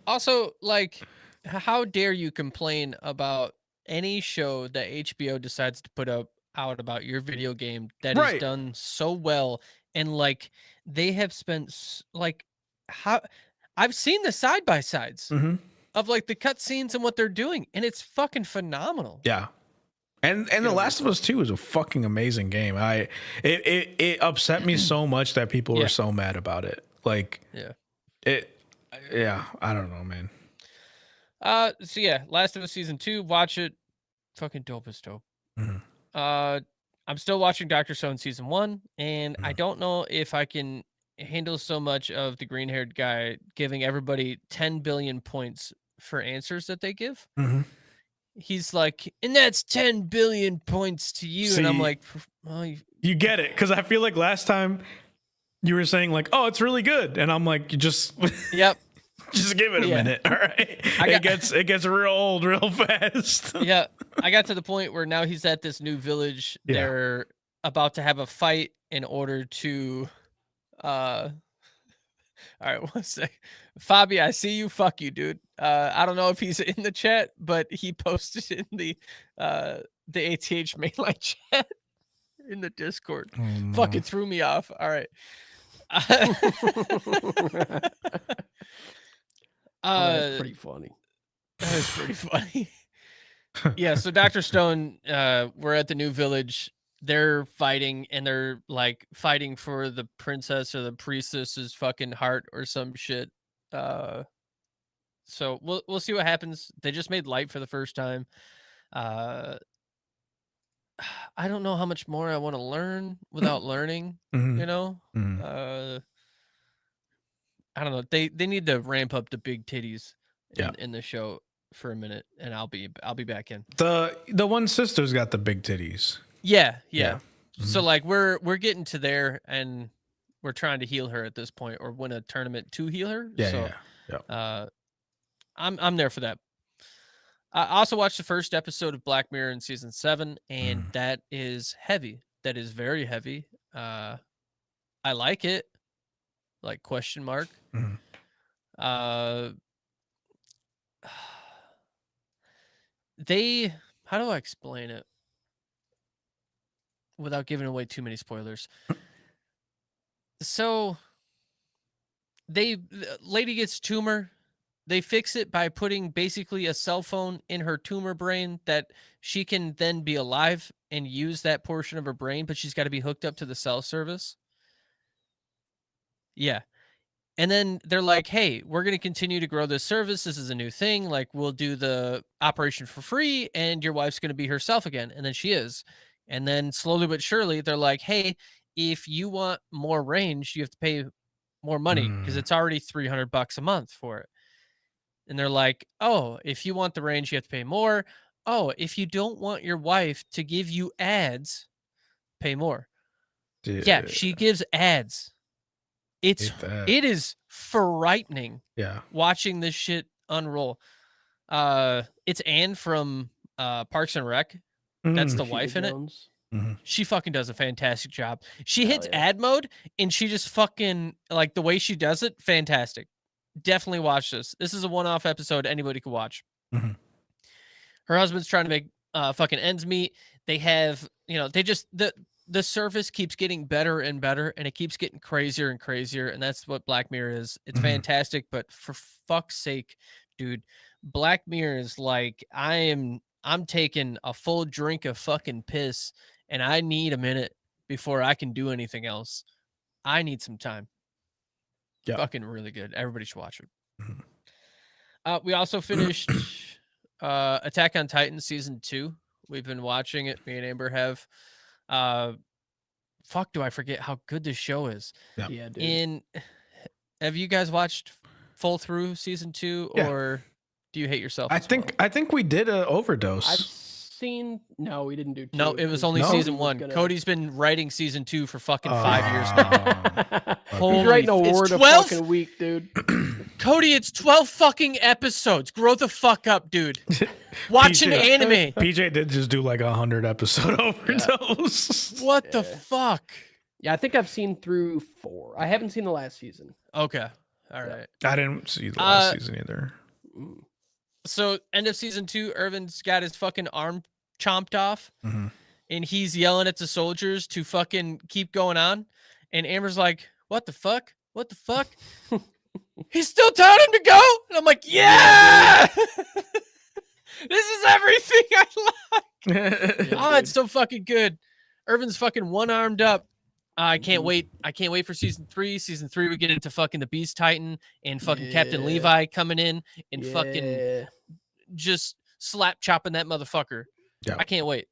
Also, like, how dare you complain about any show that HBO decides to put out about your video game that is done so well, and like they have spent like how I've seen the side by sides Mm-hmm. of like the cut scenes and what they're doing, and it's fucking phenomenal. Yeah. And The Last of Us 2 is a fucking amazing game. It upset me so much that people Yeah. were so mad about it. Like yeah, I don't know, man. So yeah, Last of Us season 2, watch it. Fucking dope as dope. Mhm. I'm still watching Dr. Stone season 1, and I don't know if I can handle so much of the green-haired guy giving everybody 10 billion points for answers that they give. Mm-hmm. He's like, and that's 10 billion points to you. And I'm See, like, well, you get it, because I feel like last time you were saying like, oh, it's really good, and I'm like, you just yep. Just give it a minute, all right? It gets real old real fast. Yeah, I got to the point where now he's at this new village. Yeah. They're about to have a fight in order to all right, one sec. Fabi, I see you. Fuck you, dude. I don't know if he's in the chat, but he posted in the ATH mainline chat in the Discord. Oh, no. Fucking threw me off. All right. That's pretty funny. That is pretty funny. Yeah, so Dr. Stone, we're at the new village. They're fighting, and they're like fighting for the princess or the priestess's fucking heart or some shit. So we'll see what happens. They just made light for the first time. I don't know how much more I want to learn without learning, Mhm. you know? Mhm. I don't know. They need to ramp up the big titties Yeah. in the show for a minute, and I'll be back in. The one sister's got the big titties. Yeah. Yeah. So like we're getting to there, and we're trying to heal her at this point, or win a tournament to heal her. Yeah. I'm there for that. I also watched the first episode of Black Mirror in season 7, and that is heavy. That is very heavy. I like it. Like question mark. Mhm. How do I explain it without giving away too many spoilers? So the lady gets tumor. They fix it by putting basically a cell phone in her tumor brain that she can then be alive and use that portion of her brain, but she's got to be hooked up to the cell service. Yeah. And then they're like, hey, we're going to continue to grow this service. This is a new thing. Like, we'll do the operation for free, and your wife's going to be herself again. And then she is. And then slowly but surely, they're like, hey, if you want more range, you have to pay more money because it's already $300 a month for it. And they're like, oh, if you want the range, you have to pay more. Oh, if you don't want your wife to give you ads, pay more. Yeah, she gives ads. It is frightening. Yeah. Watching this shit unroll. It's Anne from Parks and Rec. That's the wife in it. She fucking does a fantastic job. She hits ad mode, and she just fucking, like, the way she does it, fantastic. Definitely watch this. This is a one-off episode anybody could watch. Her husband's trying to make fucking ends meet. They have, the service keeps getting better and better, and it keeps getting crazier and crazier, and that's what Black Mirror is. It's fantastic, but for fuck's sake, dude, Black Mirror is like, I'm taking a full drink of fucking piss, and I need a minute before I can do anything else. I need some time. Yeah. Fucking really good. Everybody should watch it. We also finished Attack on Titan season 2. We've been watching it. Me and Amber have. Fuck, do I forget how good this show is? Yeah, dude. Have you guys watched full through season 2, or do you hate yourself? I think we did an overdose. No, we didn't do 2. No, it was only season 1. Cody's been writing season 2 for fucking 5 years now. He's writing a word a fucking week, dude. Cody, it's 12 fucking episodes. Grow the fuck up, dude. Watch an anime. PJ did just do like 100 episode overdose. What the fuck? Yeah, I think I've seen through 4. I haven't seen the last season. Okay. All right. I didn't see the last season either. So, end of season 2, Irvin's got his fucking arm chomped off, and he's yelling at the soldiers to fucking keep going on. And Amber's like, what the fuck? What the fuck? He's still telling him to go, and I'm like, yeah. This is everything I like. Yeah, It's so fucking good. Irvin's fucking one-armed up. I can't wait. I can't wait for season 3. Season 3, we get into fucking the Beast Titan and fucking Captain Yeah. Levi coming in and fucking Yeah. just slap chopping that motherfucker. Yeah. I can't wait.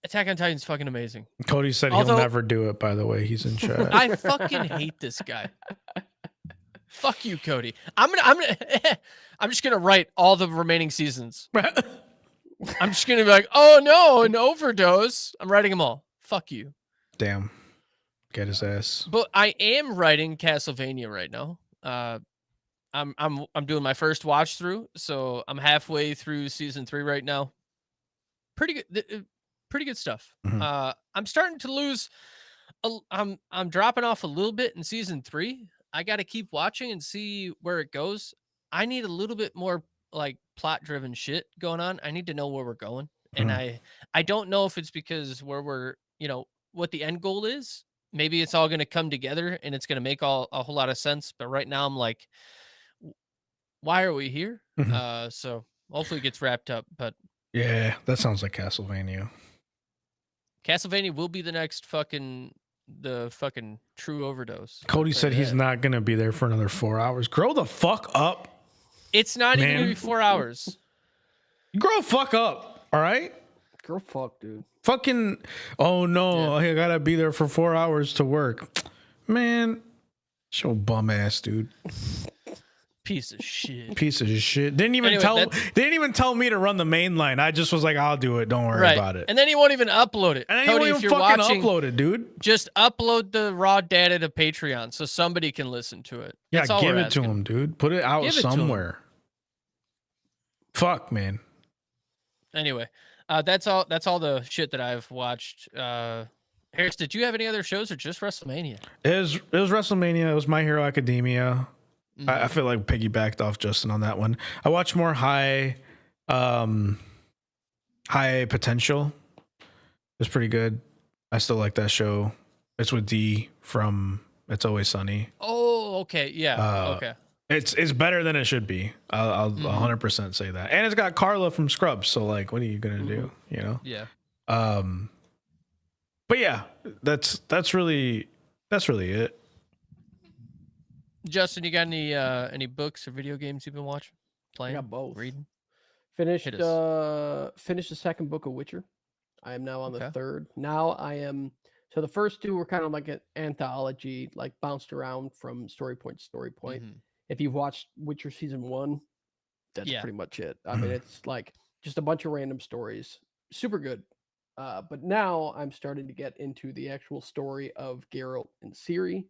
Attack on Titan's fucking amazing. Cody said Although- he'll never do it, by the way. He's in chat. I fucking hate this guy. Fuck you, Cody. I'm just gonna write all the remaining seasons. I'm just gonna be like, oh no, an overdose. I'm writing them all. Fuck you. Damn. Get his ass. But I am writing Castlevania right now. I'm doing my first watch through, so I'm halfway through season 3 right now. Pretty good stuff. Mhm. I'm starting to lose. I'm dropping off a little bit in season 3. I got to keep watching and see where it goes. I need a little bit more like plot driven shit going on. I need to know where we're going, and I don't know if it's because where we're what the end goal is. Maybe it's all going to come together and it's going to make a whole lot of sense. But right now I'm like, why are we here? So hopefully it gets wrapped up. But Yeah, that sounds like Castlevania. Castlevania will be the next fucking true overdose. Cody said he's not going to be there for another 4 hours. Grow the fuck up. It's not even Man. going to be 4 hours. Grow the fuck up. All right? Girl, fuck, dude. Fucking, oh no, I got to be there for 4 hours to work. Man, show bum ass, dude. Piece of shit. Piece of shit. Didn't even tell me to run the main line. I just was like, I'll do it. Don't worry about it. And then he won't even upload it. And then Cody, you if won't you're fucking watching, upload it, dude. just upload the raw data to Patreon so somebody can listen to it. Yeah, That's all give we're it to asking. him, dude. Put it out Give it to 'em. somewhere. Fuck, man. Anyway, that's all the shit that I've watched. Harris, did you have any other shows or just WrestleMania? It was WrestleMania. It was My Hero Academia. Mm-hmm. I feel like piggybacked off Justin on that one. I watched more High Potential. It's pretty good. I still like that show. It's with D from It's Always Sunny. Oh, okay. Yeah. Okay. It's better than it should be. I'll 100% say that. And it's got Carla from Scrubs. So like, what are you gonna do? You know? Yeah. But yeah, that's really it. Justin, you got any books or video games you've been watching, playing, I got both. reading? Finished Hit us. finished the second book of Witcher. I am now on the Okay. third. Now I am. So the first two were kind of like an anthology, like bounced around from story point to story point. Mhm. If you've watched Witcher season 1, that's Yeah. pretty much it. I mean, it's like just a bunch of random stories. Super good. But now I'm starting to get into the actual story of Geralt and Ciri.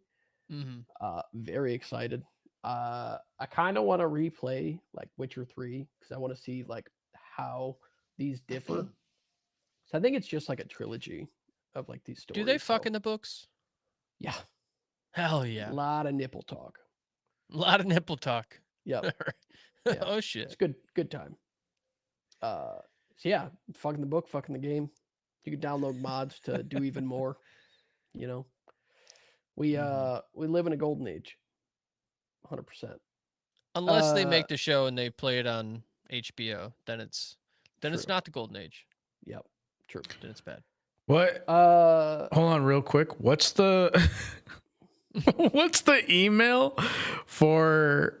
Mhm. Very excited. I kind of want to replay like Witcher 3 because I want to see like how these differ. So I think it's just like a trilogy of like these stories. Do they fuck so- in the books? Yeah, Hell yeah. a lot of nipple talk. A lot of nipple talk. Yep, Oh it's shit. good time. So yeah, fucking the book, fucking the game. You can download mods to do even more. You know, we live in a golden age. 100%. Unless they make the show and they play it on HBO, then it's True. not the golden age. Yep, true. Then it's bad. What? Uh, Hold on, real quick. What's the what's the email for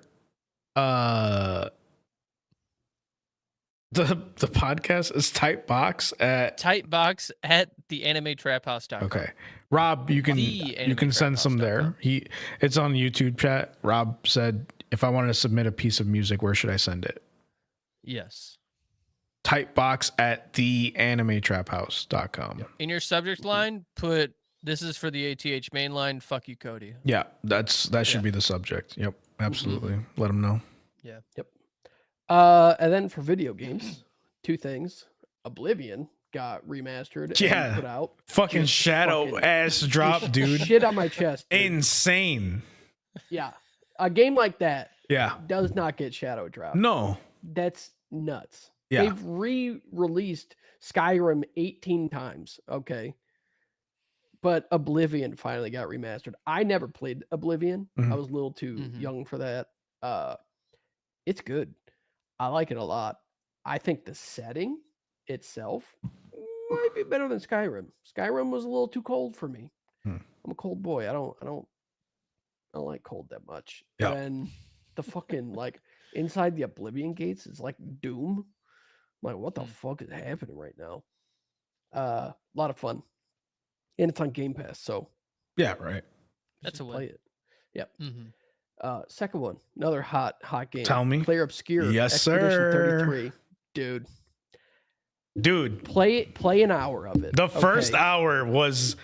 the podcast is typebox at Tightbox at theanimetraphouse.com. okay. Rob, you can send some there. It's on YouTube chat. Rob said if I wanted to submit a piece of music, where should I send it? Yes. Typebox at theanimetraphouse.com. In your subject line, put this is for the ATH mainline. Fuck you, Cody. Yeah, that should be the subject. Yep, absolutely. Let them know. Yeah. Yep. And then for video games, two things. Oblivion got remastered Yeah. and put out. Fucking Just shadow fucking- ass drop, dude. Shit on my chest. dude. Insane. Yeah. A game like that Yeah. does not get shadow drop. No. That's nuts. Yeah. They've re-released Skyrim 18 times. Okay. but Oblivion finally got remastered. I never played Oblivion. I was a little too young for that. It's good. I like it a lot. I think the setting itself might be better than Skyrim. Skyrim was a little too cold for me. I'm a cold boy. I don't like cold that much. Yeah. When the fucking like inside the Oblivion gates is like Doom. I'm like, what the fuck is happening right now? A lot of fun. And it's on Game Pass, so Yeah, right. That's a win. play it. Yep. Mm-hmm. Second one, another hot game. Tell me. Player Obscure. Yes, Expedition sir. 33. Dude. Play an hour of it. The first hour was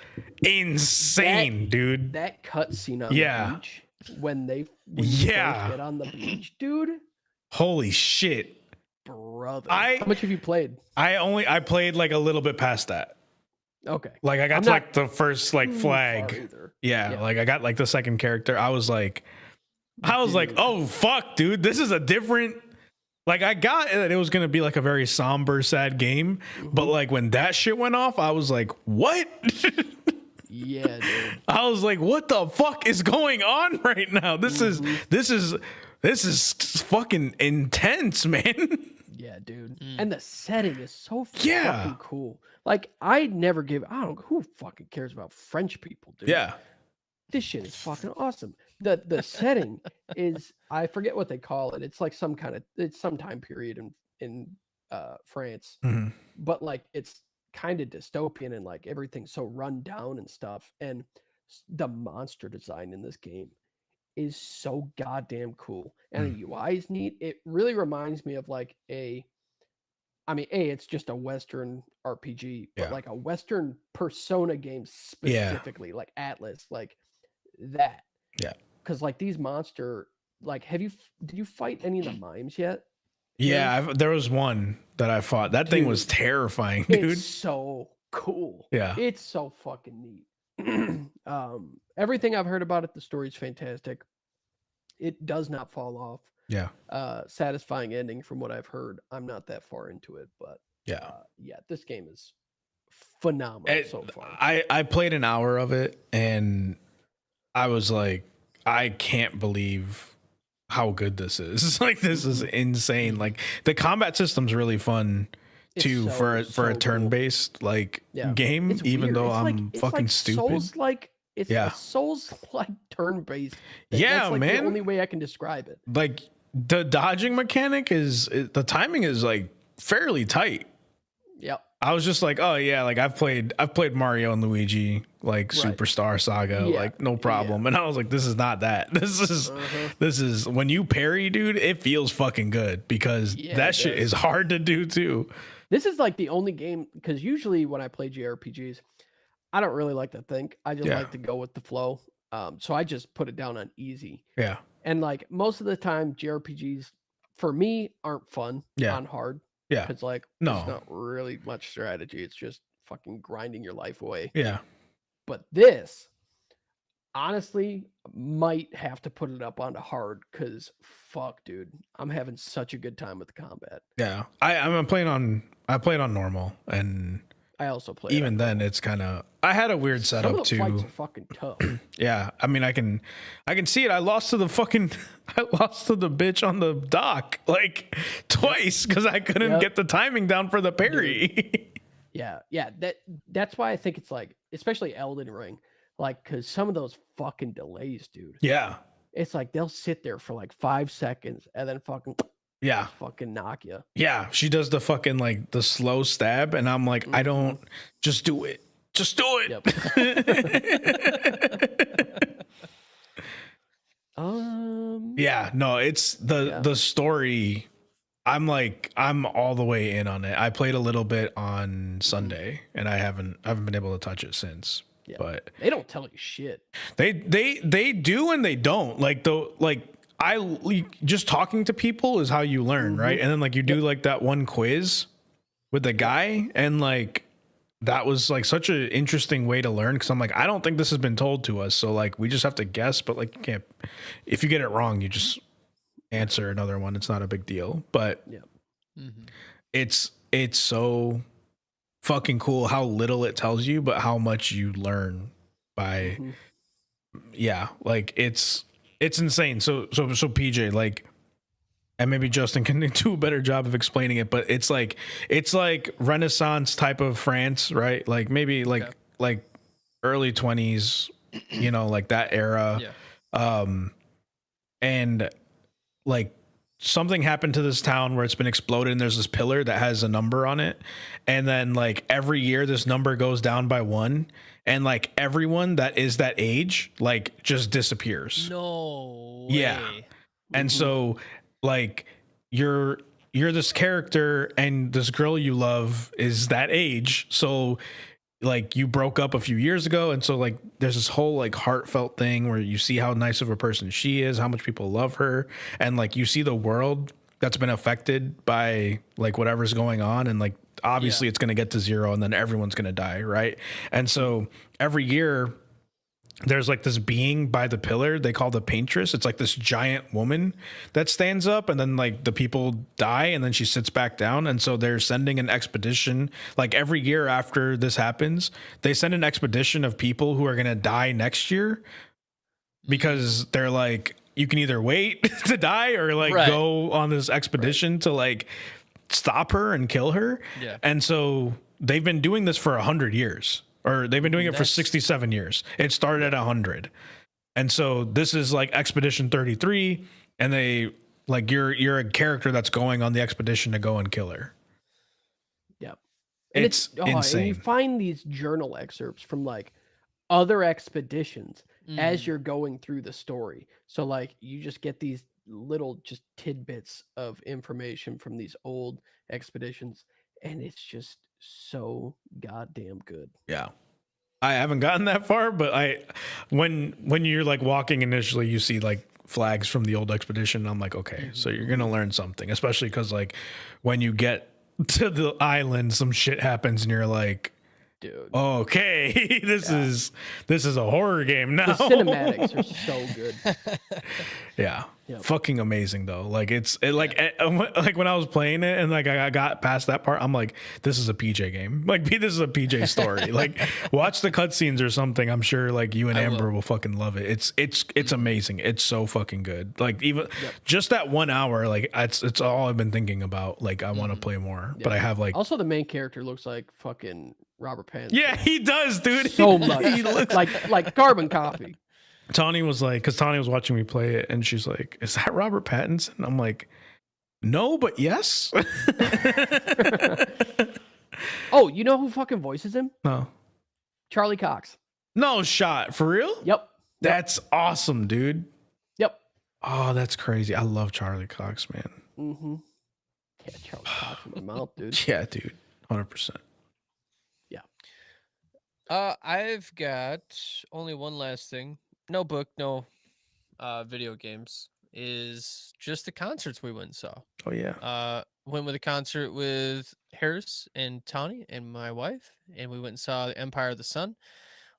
insane, dude. That cutscene on the beach when you first get on the beach, dude. Holy shit. Brother. How much have you played? I played like a little bit past that. Okay. Like I got to like the first like flag. Yeah, like I got like the second character. I was like, oh fuck, dude, this is a different. Like I got that it was gonna be like a very somber, sad game, but like when that shit went off, I was like, what? Yeah, dude. I was like, what the fuck is going on right now? This is fucking intense, man. Yeah, dude. And the setting is so fucking cool. Like, I don't who fucking cares about French people, dude. Yeah. This shit is fucking awesome. The setting is, I forget what they call it. It's like some time period in France. But like it's kind of dystopian and like everything's so run down and stuff. And the monster design in this game is so goddamn cool. And the UI is neat. It really reminds me of like it's just a Western RPG, but like a Western Persona game specifically, like Atlas, like that. Yeah. Because like these monster, like, did you fight any of the mimes yet? Yeah, there was one that I fought. That thing was terrifying, dude. It's so cool. Yeah. It's so fucking neat. Everything I've heard about it, the story's fantastic. It does not fall off. Yeah. Satisfying ending from what I've heard. I'm not that far into it, but this game is phenomenal so far. I played an hour of it and I was like, I can't believe how good this is. Like, this is insane. Like, the combat system's really fun too for a turn-based like game, even though I'm fucking stupid. It's a Souls-like turn-based. Yeah, that's man. The only way I can describe it. Like, the dodging mechanic the timing is like fairly tight. Yep. I was just like, oh yeah, like I've played Mario and Luigi like Superstar Saga, like no problem. And I was like, this is not that. This is when you parry, dude, it feels fucking good because that shit is hard to do too. This is like the only game, because usually when I play JRPGs, I don't really like to think. I just like to go with the flow. So I just put it down on easy. Yeah. And like most of the time, JRPGs for me aren't fun on hard. Yeah. It's like, it's not really much strategy. It's just fucking grinding your life away. Yeah. But this, honestly, might have to put it up onto hard because fuck, dude. I'm having such a good time with the combat. Yeah. I played on normal, and I also play. Even then, it's kind of. I had a weird setup Some of the too. fights are fucking tough. Yeah, I mean, I can see it. I lost to the bitch on the dock like twice because I couldn't get the timing down for the parry. Yeah. That's why I think it's like, especially Elden Ring, like, because some of those fucking delays, dude. Yeah. It's like they'll sit there for like 5 seconds and then fucking knock you. Yeah, she does the fucking like the slow stab, and I'm like, I don't. Just do it. Just do it. Yep. Yeah, no, it's the story. I'm all the way in on it. I played a little bit on Sunday, and I haven't been able to touch it since. Yeah. But they don't tell you shit. They do and they don't. Just talking to people is how you learn, right? And then like you do like that one quiz with the guy, and like that was like such an interesting way to learn, because I'm like, I don't think this has been told to us, so like we just have to guess, but like you can't, if you get it wrong, you just answer another one. It's not a big deal, but it's so fucking cool how little it tells you, but how much you learn by Mhm. yeah, like it's insane. So PJ, like, and maybe Justin can do a better job of explaining it, but it's like Renaissance type of France, right? Like maybe like early 20s, you know, like that era. Yeah. And like something happened to this town where it's been exploded and there's this pillar that has a number on it, and then like every year this number goes down by 1, and like everyone that is that age like just disappears. No Yeah. way. And so like you're this character and this girl you love is that age, so like you broke up a few years ago, and so like there's this whole like heartfelt thing where you see how nice of a person she is, how much people love her, and like you see the world that's been affected by like whatever's going on, and like obviously it's going to get to 0 and then everyone's going to die, right? And so every year there's like this being by the pillar they call the paintress. It's like this giant woman that stands up, and then like the people die and then she sits back down. And so they're sending an expedition like every year after this happens. They send an expedition of people who are going to die next year, because they're like, you can either wait to die or like go on this expedition to like stop her and kill her. Yeah. And so they've been doing this for 100 years, or they've been doing it for 67 years. It started at 100. And so this is like Expedition 33, and they like you're a character that's going on the expedition to go and kill her. Yep. And it's insane. And you find these journal excerpts from like other expeditions as you're going through the story. So like you just get these little just tidbits of information from these old expeditions, and it's just so goddamn good. Yeah. I haven't gotten that far, but when you're like walking initially, you see like flags from the old expedition. I'm like, okay, so you're going to learn something, especially because like when you get to the island, some shit happens and you're like, dude, okay, this is a horror game now. The cinematics are so good. Yeah. Fucking amazing though. Like like when I was playing it and like I got past that part, I'm like, this is a PJ game. Like this is a PJ story. Like watch the cutscenes or something. I'm sure like you and Amber will fucking love it. It's amazing. It's so fucking good. Like even just that 1 hour, like it's all I've been thinking about. Like I want to play more, but I have like also the main character looks like fucking Robert Pattinson. Yeah, he does, dude. So much. He looks like carbon copy. Tawny was like, because Tawny was watching me play it, and she's like, "Is that Robert Pattinson?" I'm like, "No, but yes." Oh, you know who fucking voices him? No. Charlie Cox. No shot. For real? Yep. That's awesome, dude. Yep. Oh, that's crazy. I love Charlie Cox, man. Mm-hmm. Yeah, Charlie Cox in my mouth, dude. Yeah, dude. 100%. Yeah. I've got only one last thing. No book, no video games. Is just the concerts we went and saw. Oh yeah. Went with a concert with Harris and Tawny and my wife, and we went and saw Empire of the Sun.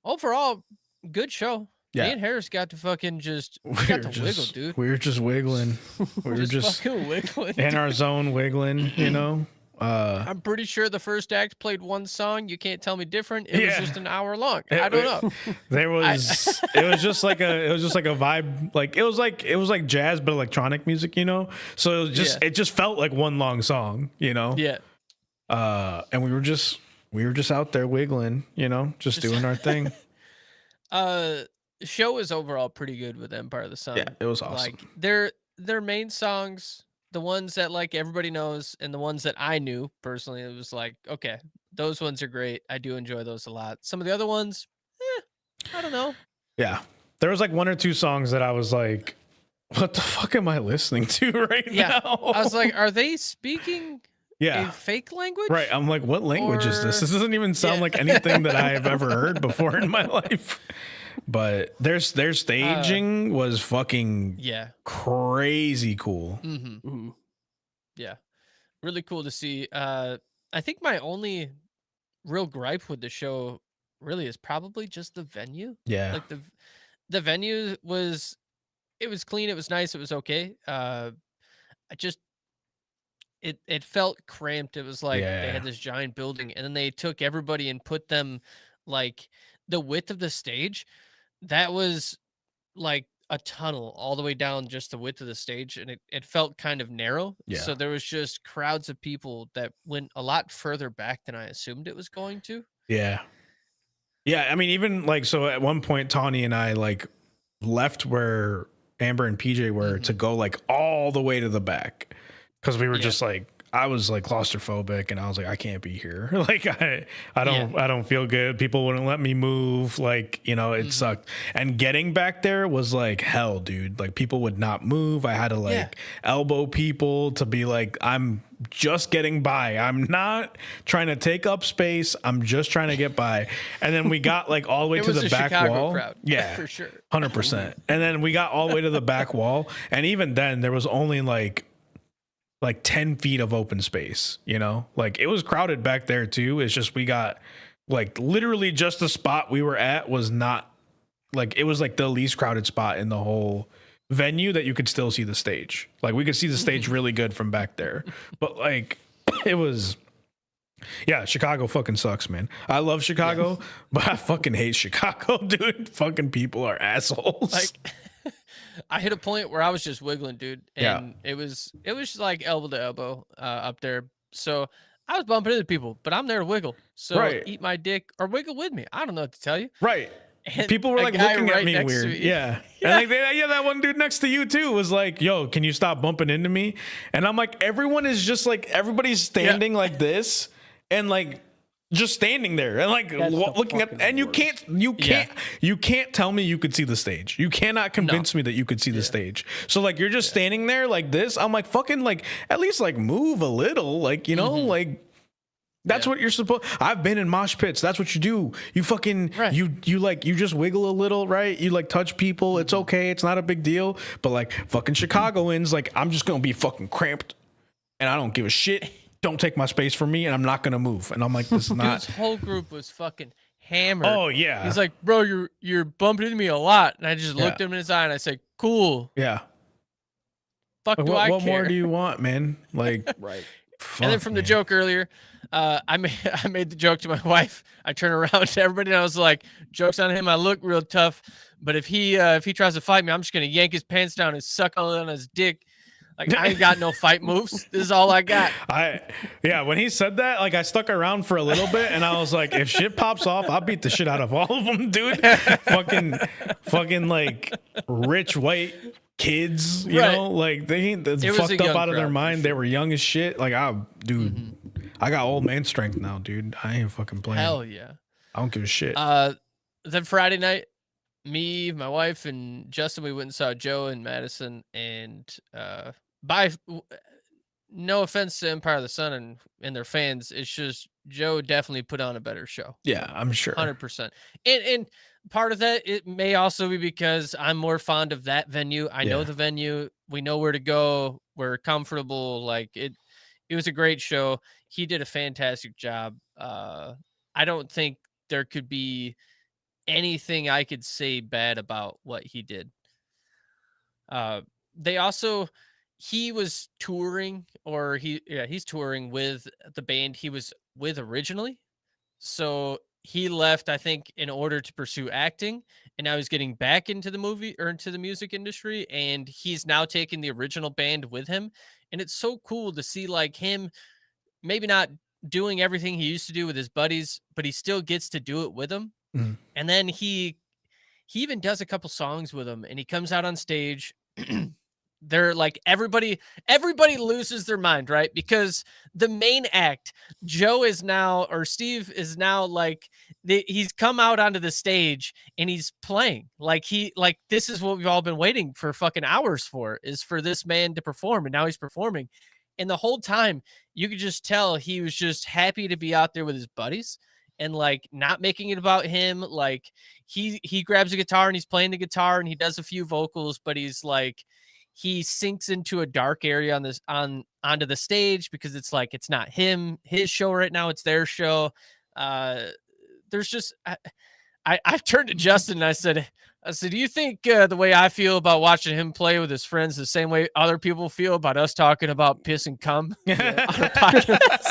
Overall, good show. Yeah. Me and Harris got to fucking wiggle, dude. We were just wiggling. We were just fucking wiggling in our zone, wiggling. You know. I'm pretty sure the first act played one song. You can't tell me different. It was just an hour long. I don't know. There was it was just like a vibe. Like it was like jazz but electronic music, you know. So it just felt like one long song, you know. Yeah. And we were just out there wiggling, you know, just doing our thing. The show is overall pretty good with Empire of the Sun. Yeah, it was awesome. Like their main songs, the ones that like everybody knows, and the ones that I knew personally, it was like, okay, those ones are great. I do enjoy those a lot. Some of the other ones, I don't know. Yeah, there was like 1 or 2 songs that I was like, what the fuck am I listening to right now? I was like, are they speaking a fake language? Right. I'm like, what language is this? This doesn't even sound like anything that I have ever heard before in my life. But their staging was fucking crazy cool. Mm-hmm. Mm-hmm. Yeah, really cool to see. I think my only real gripe with the show really is probably just the venue. Yeah, like the venue was clean, it was nice, it was okay. I just it felt cramped. It was like they Yeah. had this giant building, and then they took everybody and put them like the width of the stage. That was like a tunnel all the way down just the width of the stage, and it felt kind of narrow. Yeah. So there was just crowds of people that went a lot further back than I assumed it was going to. Yeah. Yeah. I mean, even like, so at one point, Tawny and I like left where Amber and PJ were to go like all the way to the back because we were just like, I was like claustrophobic and I was like, I can't be here. Like I don't feel good. People wouldn't let me move. Like, you know, it sucked. And getting back there was like hell, dude. Like people would not move. I had to like elbow people to be like, I'm just getting by. I'm not trying to take up space. I'm just trying to get by. And then we got like all the way It to was the a back Chicago wall. crowd, Yeah, for sure. 100%. And then we got all the way to the back wall. And even then there was only like 10 feet of open space, you know, like it was crowded back there too. It's just, we got like literally just the spot we were at was not like, it was like the least crowded spot in the whole venue that you could still see the stage. Like we could see the stage really good from back there, but like it was, yeah, Chicago fucking sucks, man. I love Chicago, but I fucking hate Chicago, dude. Fucking people are assholes. Like I hit a point where I was just wiggling, dude, and it was like elbow to elbow up there. So I was bumping into people, but I'm there to wiggle. So eat my dick or wiggle with me. I don't know what to tell you. Right. And people were like looking at me weird. Yeah. And like that one dude next to you too was like, yo, can you stop bumping into me? And I'm like, everyone is just like, everybody's standing like this and like just standing there and like looking at, and you can't tell me you could see the stage. You cannot convince me that you could see the stage. So like, you're just standing there like this. I'm like, fucking like, at least like move a little, like, you know, like that's what you're supposed. I've been in mosh pits. That's what you do. You fucking, you like, you just wiggle a little, right? You like touch people. It's okay. It's not a big deal. But like fucking Chicagoans, like I'm just going to be fucking cramped and I don't give a shit. Don't take my space from me, and I'm not gonna move. And I'm like, this is not. This whole group was fucking hammered. Oh yeah. He's like, bro, you're bumping into me a lot, and I just looked him in his eye and I said, cool. Yeah. Fuck, like, do I what care? more do you want, man? Like, And then from the joke earlier, I made the joke to my wife. I turn around to everybody and I was like, joke's on him. I look real tough, but if he tries to fight me, I'm just gonna yank his pants down and suck on his dick. Like, I ain't got no fight moves. This is all I got. When he said that, like I stuck around for a little bit and I was like, if shit pops off, I'll beat the shit out of all of them, dude. fucking like rich white kids, you know, like they fucked up out of their mind. They were young as shit. Like, I got old man strength now, dude. I ain't fucking playing. Hell yeah. I don't give a shit. Then Friday night, me, my wife, and Justin, we went and saw Joe and Madison, and no offense to Empire of the Sun and their fans, it's just Joe definitely put on a better show. Yeah, I'm sure. 100%. And part of that, it may also be because I'm more fond of that venue. I know the venue. We know where to go. We're comfortable. Like it was a great show. He did a fantastic job. I don't think there could be anything I could say bad about what he did. He was touring, or he's touring with the band he was with originally. So he left, I think, in order to pursue acting, and now he's getting back into the movie or into the music industry, and he's now taking the original band with him. And it's so cool to see like him maybe not doing everything he used to do with his buddies, but he still gets to do it with them. And then he even does a couple songs with them, and he comes out on stage. They're like, everybody loses their mind, right? Because the main act, Joe is now, or Steve is now like, he's come out onto the stage and he's playing like this is what we've all been waiting for fucking hours for, is for this man to perform. And now he's performing. And the whole time you could just tell he was just happy to be out there with his buddies and like not making it about him. Like he grabs a guitar and he's playing the guitar and he does a few vocals, but he's like, he sinks into a dark area onto the stage because it's like, it's not his show right now. It's their show. There's just, I I turned to Justin and I said, do you think the way I feel about watching him play with his friends the same way other people feel about us talking about piss and cum on our podcast?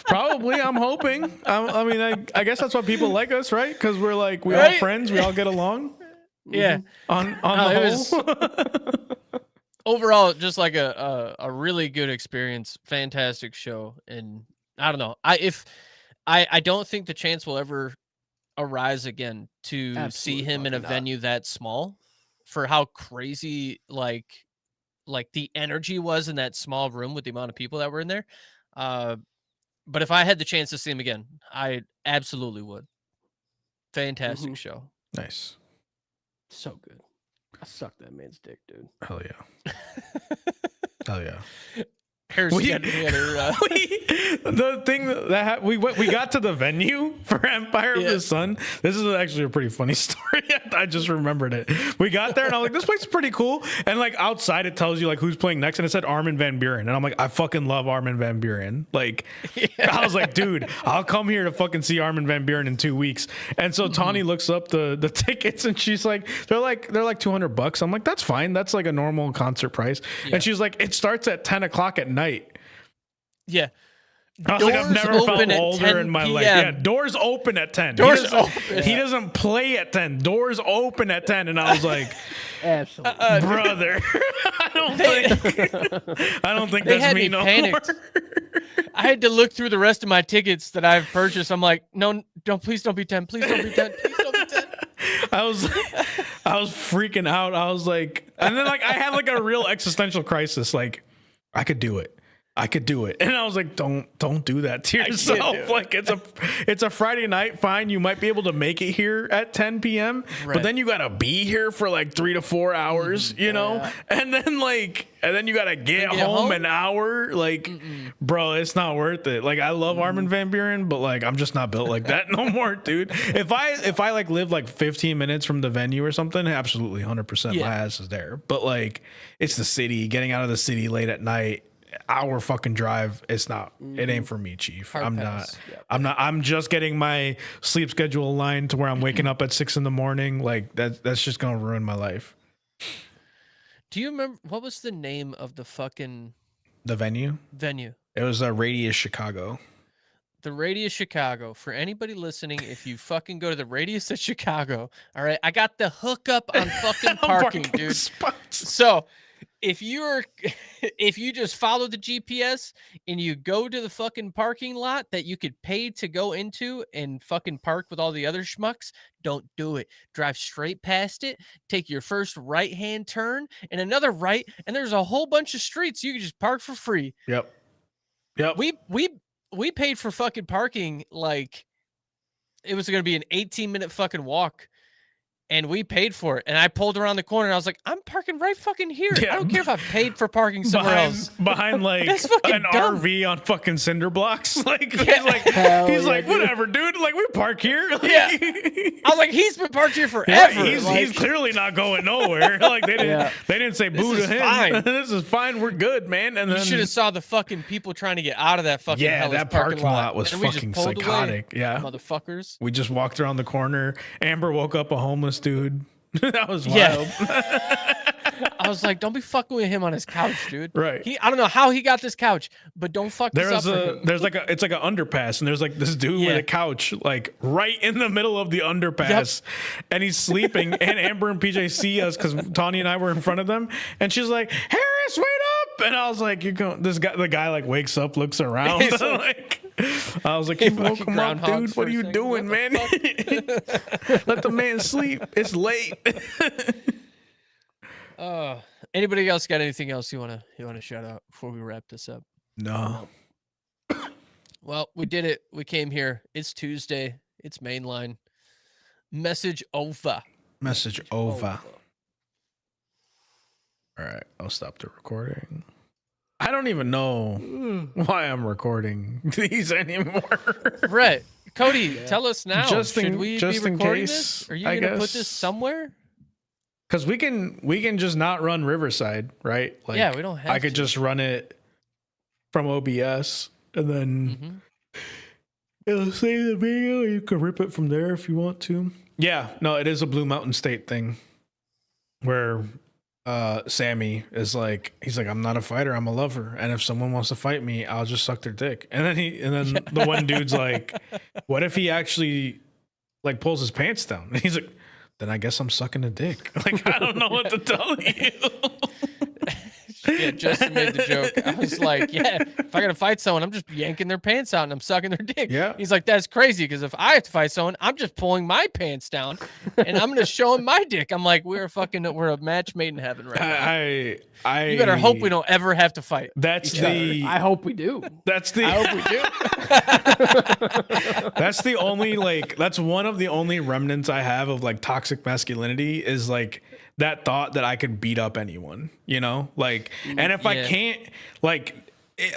Probably. I'm hoping. I mean, I guess that's why people like us, right? Because we're like, we all Right? friends. We all get along. Yeah. On it the whole. Overall, just like a really good experience. Fantastic show. And I don't know. I don't think the chance will ever arise again to Absolutely see him in a fucking not. venue that small for how crazy like the energy was in that small room with the amount of people that were in there. But if I had the chance to see him again, I absolutely would. Fantastic show. Nice. So good. I sucked that man's dick, dude. Hell yeah. Hell yeah. The thing that we got to the venue for Empire of the Sun. This is actually a pretty funny story. I just remembered it. We got there and I was like, this place is pretty cool. And like outside, it tells you like who's playing next, and it said Armin van Buuren, and I'm like, I fucking love Armin van Buuren. Like, I was like, dude, I'll come here to fucking see Armin van Buuren in 2 weeks. And so Tawny looks up the tickets, and she's like, they're like $200. I'm like, that's fine. That's like a normal concert price. And she's like, it starts at 10 o'clock at night. Yeah. I was like, I've never felt older in my life. Yeah, doors open at 10. He doesn't play at 10. Doors open at 10. And I was like, absolutely, brother. I don't think that's me no more. I had to look through the rest of my tickets that I've purchased. I'm like, no, please don't be 10. Please don't be 10. Please don't be 10. I was freaking out. I was like, and then like I had like a real existential crisis. Like, I could do it. And I was like, don't do that to yourself. Like it's a Friday night. Fine. You might be able to make it here at 10 PM, but then you got to be here for like 3 to 4 hours, you know? Yeah. And then you got to get home an hour. Like, bro, it's not worth it. Like, I love Armin van Buuren, but like, I'm just not built like that no more, dude. If I like live like 15 minutes from the venue or something, absolutely 100% my ass is there. But like, it's the city, getting out of the city late at night, hour fucking drive. It's not, it ain't for me, Chief. I'm just getting my sleep schedule aligned to where I'm waking up at 6 a.m. Like that's just gonna ruin my life. Do you remember what was the name of the venue? It was Radius Chicago. The Radius Chicago. For anybody listening, if you fucking go to the Radius at Chicago, all right, I got the hookup on fucking parking, dude. Spots. So if you just follow the GPS and you go to the fucking parking lot that you could pay to go into and fucking park with all the other schmucks, don't do it. Drive straight past it, take your first right-hand turn and another right, and there's a whole bunch of streets you can just park for free. Yep. We paid for fucking parking like it was going to be an 18-minute fucking walk. And we paid for it. And I pulled around the corner and I was like, I'm parking right fucking here. Yeah. I don't care if I paid for parking somewhere else. Behind like an dumb RV on fucking cinder blocks. Like, he's like, whatever, dude. Like, we park here. Like, I was like, he's been parked here forever. Yeah, he's clearly not going nowhere. Like, they didn't say boo to him. Fine. This is fine. We're good, man. And then you should have saw the fucking people trying to get out of that fucking that parking lot was fucking psychotic. Away, motherfuckers. We just walked around the corner. Amber woke up a homeless dude. That was wild. I was like, don't be fucking with him on his couch, dude. Right. I don't know how he got this couch, but don't fuck this up for him. It's like an underpass, and there's like this dude with a couch like right in the middle of the underpass, and he's sleeping. And Amber and PJ see us because Tawny and I were in front of them, and she's like, Harris, wait up! And I was like, the guy like wakes up, looks around. Like, I was like, you woke him up, dude. What are you doing, man? Let the man sleep. It's late. Anybody else got anything else you wanna shout out before we wrap this up? No. Well, we did it. We came here. It's Tuesday. It's Mainline. Message over. All right, I'll stop the recording. I don't even know why I'm recording these anymore. Right. Cody, tell us now. Should we be recording this? Are you going to put this somewhere? Because we can just not run Riverside, right? Like, we don't have I could just run it from OBS and then It'll save the video. You can rip it from there if you want to. Yeah, no, it is a Blue Mountain State thing where Sammy is like, he's like, I'm not a fighter, I'm a lover, and if someone wants to fight me, I'll just suck their dick. And then the one dude's like, what if he actually like pulls his pants down? And he's like, then I guess I'm sucking a dick. Like, I don't know what to tell you. Yeah, Justin made the joke. I was like, yeah, if I gotta fight someone, I'm just yanking their pants out and I'm sucking their dick. Yeah. He's like, that's crazy, because if I have to fight someone, I'm just pulling my pants down and I'm gonna show him my dick. I'm like, we're a match made in heaven right now. You better hope we don't ever have to fight. I hope we do. I hope we do. That's the only that's one of the only remnants I have of like toxic masculinity is like that thought that I could beat up anyone, you know, like, and if I can't, like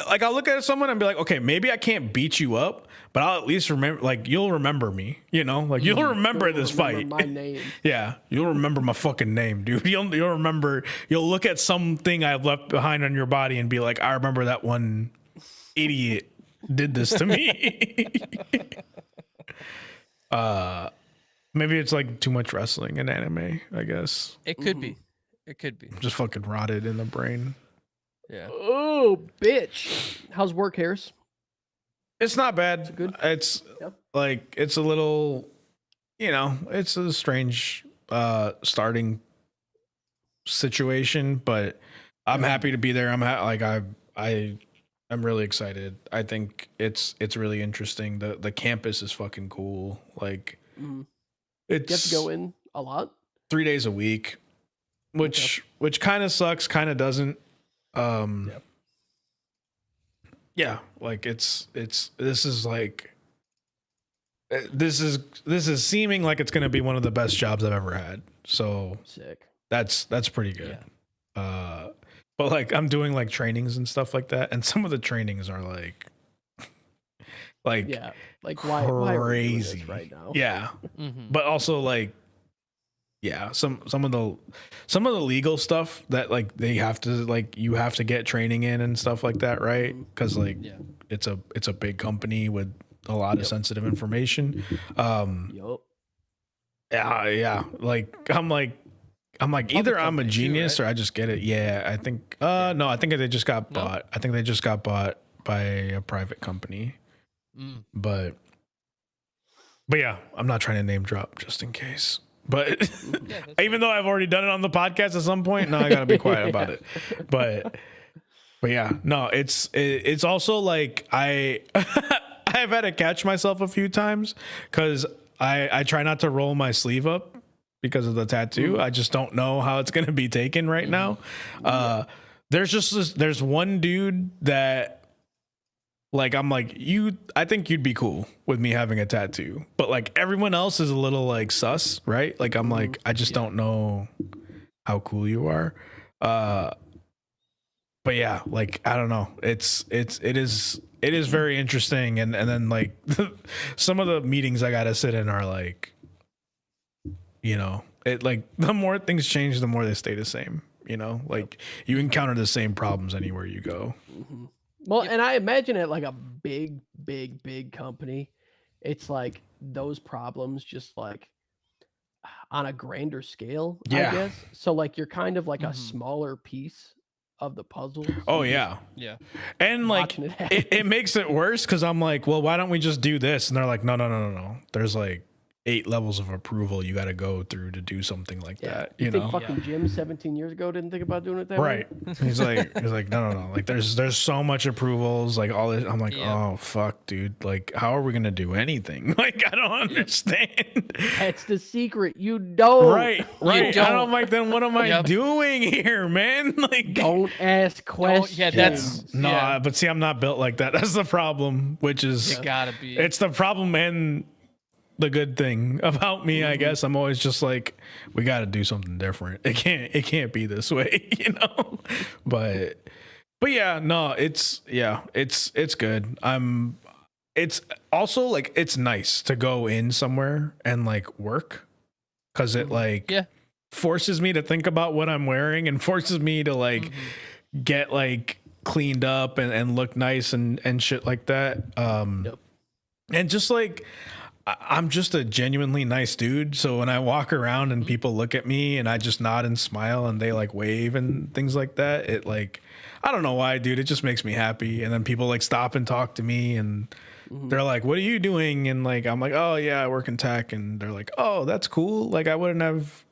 I'll look at someone and be like, okay, maybe I can't beat you up, but I'll at least remember, like, you'll remember me, you know, like you'll remember this fight. My name. Yeah, you'll remember my fucking name, dude. You'll remember. You'll look at something I've left behind on your body and be like, I remember that one idiot did this to me. Maybe it's like too much wrestling and anime, I guess. It could be. It could be. Just fucking rotted in the brain. Yeah. Oh, bitch. How's work, Harris? It's not bad. Is it good? It's like, it's a little, you know, it's a strange starting situation, but I'm happy to be there. I'm really excited. I think it's really interesting. The campus is fucking cool. Like, You have to go in a lot? 3 days a week, which kind of sucks, kind of doesn't. Yeah, like this is seeming like it's gonna be one of the best jobs I've ever had. So sick. That's pretty good. Yeah. But like I'm doing like trainings and stuff like that, and some of the trainings are like yeah, like why are we doing this right now? Yeah. But also like, yeah, some of the legal stuff that like they have to, like, you have to get training in and stuff like that, right? Because like it's a big company with a lot of sensitive information. Yeah, like I'm like either I'm a genius too, right? Or I just get it. Yeah, I think no, I think they just got bought. I think they just got bought by a private company. But yeah, I'm not trying to name drop just in case. But even though I've already done it on the podcast at some point, now I gotta be quiet about it. But yeah, no, it's also like I've had to catch myself a few times because I try not to roll my sleeve up because of the tattoo. I just don't know how it's gonna be taken right now. There's one dude that, like, I'm like, I think you'd be cool with me having a tattoo, but like everyone else is a little like sus, right? Like I'm like, I just don't know how cool you are. But yeah, like, I don't know. It is very interesting. And then like some of the meetings I got to sit in are like, you know, it like the more things change, the more they stay the same, you know, like you encounter the same problems anywhere you go. Well, and I imagine it like a big company. It's like those problems just like on a grander scale, I guess. So like you're kind of like a smaller piece of the puzzle. So oh yeah. And like it makes it worse because I'm like, well, why don't we just do this? And they're like, no. There's like 8 levels of approval you got to go through to do something like that. You know, fucking Jim 17 years ago didn't think about doing it that way. Right. He's like, no. Like there's so much approvals, like all this. I'm like, oh fuck, dude. Like, how are we gonna do anything? Like, I don't understand. That's the secret. You don't. Right. I don't like. Then what am I doing here, man? Like, don't ask questions. But see, I'm not built like that. That's the problem. Which is, it gotta be. It's the problem and the good thing about me, I guess. I'm always just like, we got to do something different. It can't be this way, you know. But yeah, no, it's good. It's also like, it's nice to go in somewhere and like work, because it like forces me to think about what I'm wearing and forces me to like get like cleaned up and look nice and shit like that. And just like, I'm just a genuinely nice dude. So when I walk around and people look at me and I just nod and smile and they like wave and things like that, it like, I don't know why, dude. It just makes me happy. And then people like stop and talk to me and they're like, what are you doing? And like, I'm like, oh yeah, I work in tech. And they're like, oh, that's cool. Like I wouldn't have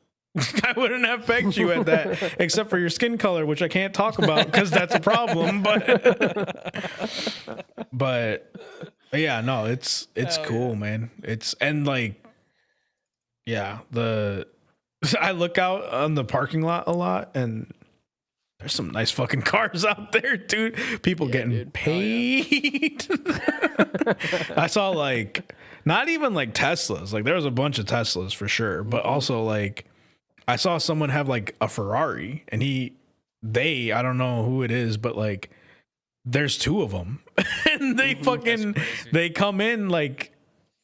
pegged you at that, except for your skin color, which I can't talk about because that's a problem. But yeah, no, it's cool, man. It's and like, yeah, I look out on the parking lot a lot, and there's some nice fucking cars out there, dude. People getting paid. I saw like not even like Teslas. Like there was a bunch of Teslas for sure, but also like I saw someone have like a Ferrari, and I don't know who it is, but like there's two of them, and they come in like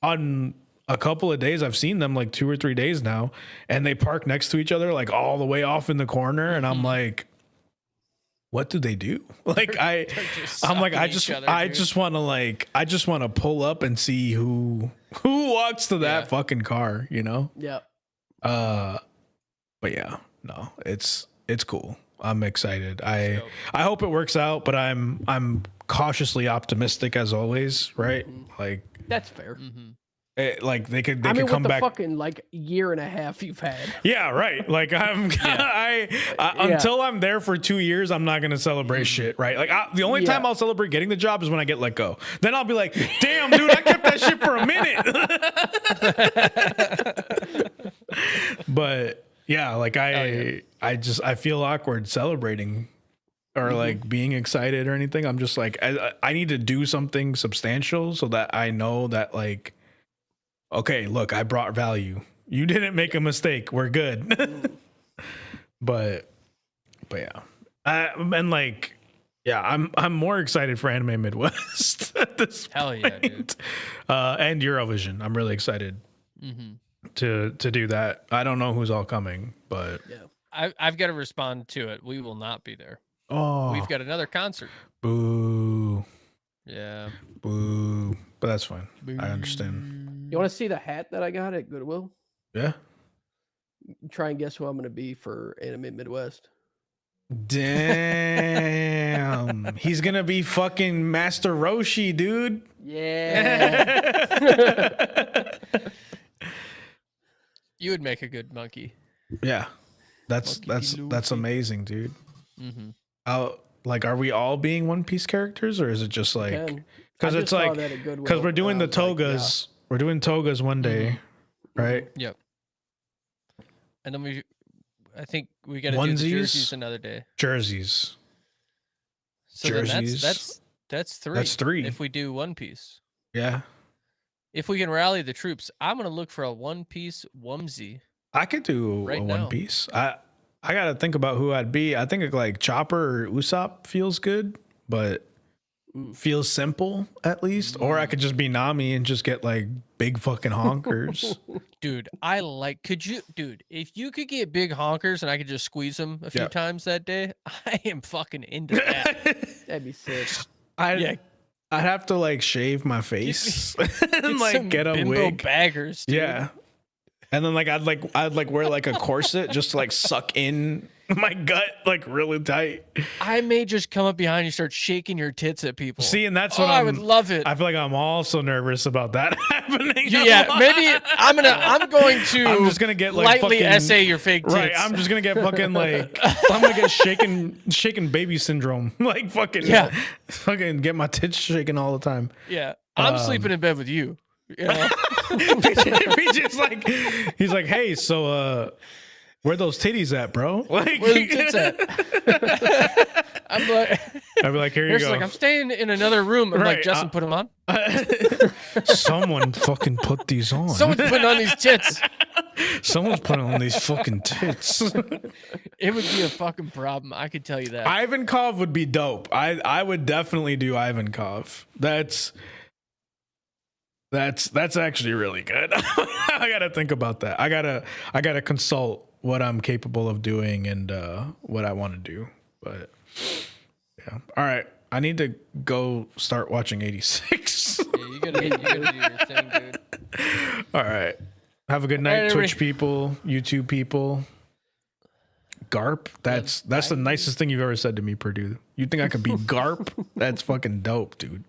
on a couple of days. I've seen them like 2 or 3 days now, and they park next to each other, like all the way off in the corner, and I'm like, what do they do? Like I just want to pull up and see who walks to that fucking car, you know? Yeah. But yeah, no, it's cool. I'm excited. I hope it works out, but I'm cautiously optimistic as always, right? Like that's fair. Like they could with come the back. Fucking like year and a half you've had. Yeah, right. Like until I'm there for 2 years, I'm not gonna celebrate shit, right? Like the only time I'll celebrate getting the job is when I get let go. Then I'll be like, damn, dude, I kept that shit for a minute. But yeah, like I feel awkward celebrating or like being excited or anything. I'm just like, I need to do something substantial so that I know that like, okay, look, I brought value. You didn't make a mistake. We're good. but yeah. And like, yeah, I'm more excited for Anime Midwest at this point. Hell yeah, dude. And Eurovision. I'm really excited to do that. I don't know who's all coming, but I've got to respond to it. We will not be there. Oh, we've got another concert. Boo. Yeah. Boo. But that's fine. Boo. I understand. You want to see the hat that I got at Goodwill? Yeah. Try and guess who I'm going to be for Anime Midwest. Damn. He's going to be fucking Master Roshi, dude. Yeah. You would make a good monkey. Yeah. That's amazing, dude. Like, are we all being One Piece characters, or is it just like, because it's like, because we're doing the togas, we're doing togas one day, right? Yep. And then I think we got to do the jerseys another day. Jerseys. So jerseys. Then that's three. That's three. If we do One Piece. Yeah. If we can rally the troops, I'm gonna look for a One Piece onesie. I could do a One Piece. I gotta think about who I'd be. I think like Chopper or Usopp feels good, but feels simple at least. Or I could just be Nami and just get like big fucking honkers. Dude, if you could get big honkers and I could just squeeze them a few times that day, I am fucking into that. That'd be sick. I'd have to like shave my face and like get a wig. Baggers, dude. Yeah. And then like I'd wear like a corset just to like suck in my gut like really tight. I may just come up behind you, start shaking your tits at people. See, and that's what I would love it. I feel like I'm also nervous about that happening. Yeah, maybe I'm going to. I'm just gonna get like lightly fucking, essay your fake tits. Right, I'm just gonna get fucking like I'm gonna get shaken baby syndrome. Like fucking get my tits shaking all the time. Yeah, I'm sleeping in bed with you. You know? He's like, hey, so where those titties at, bro? Like, where the tits at? I'd be like, here you go. Like, I'm staying in another room. I'm like, Justin, put them on. Someone fucking put these on. Someone's putting on these tits. Someone's putting on these fucking tits. It would be a fucking problem. I could tell you that. Ivankov would be dope. I would definitely do Ivankov. That's actually really good. I gotta think about that. I gotta consult what I'm capable of doing and what I want to do. But yeah. All right. I need to go start watching 86. Yeah, you gotta do your thing, dude. All right. Have a good night, Twitch people, YouTube people. Garp. That's the nicest thing you've ever said to me, Purdue. You think I could be Garp? That's fucking dope, dude.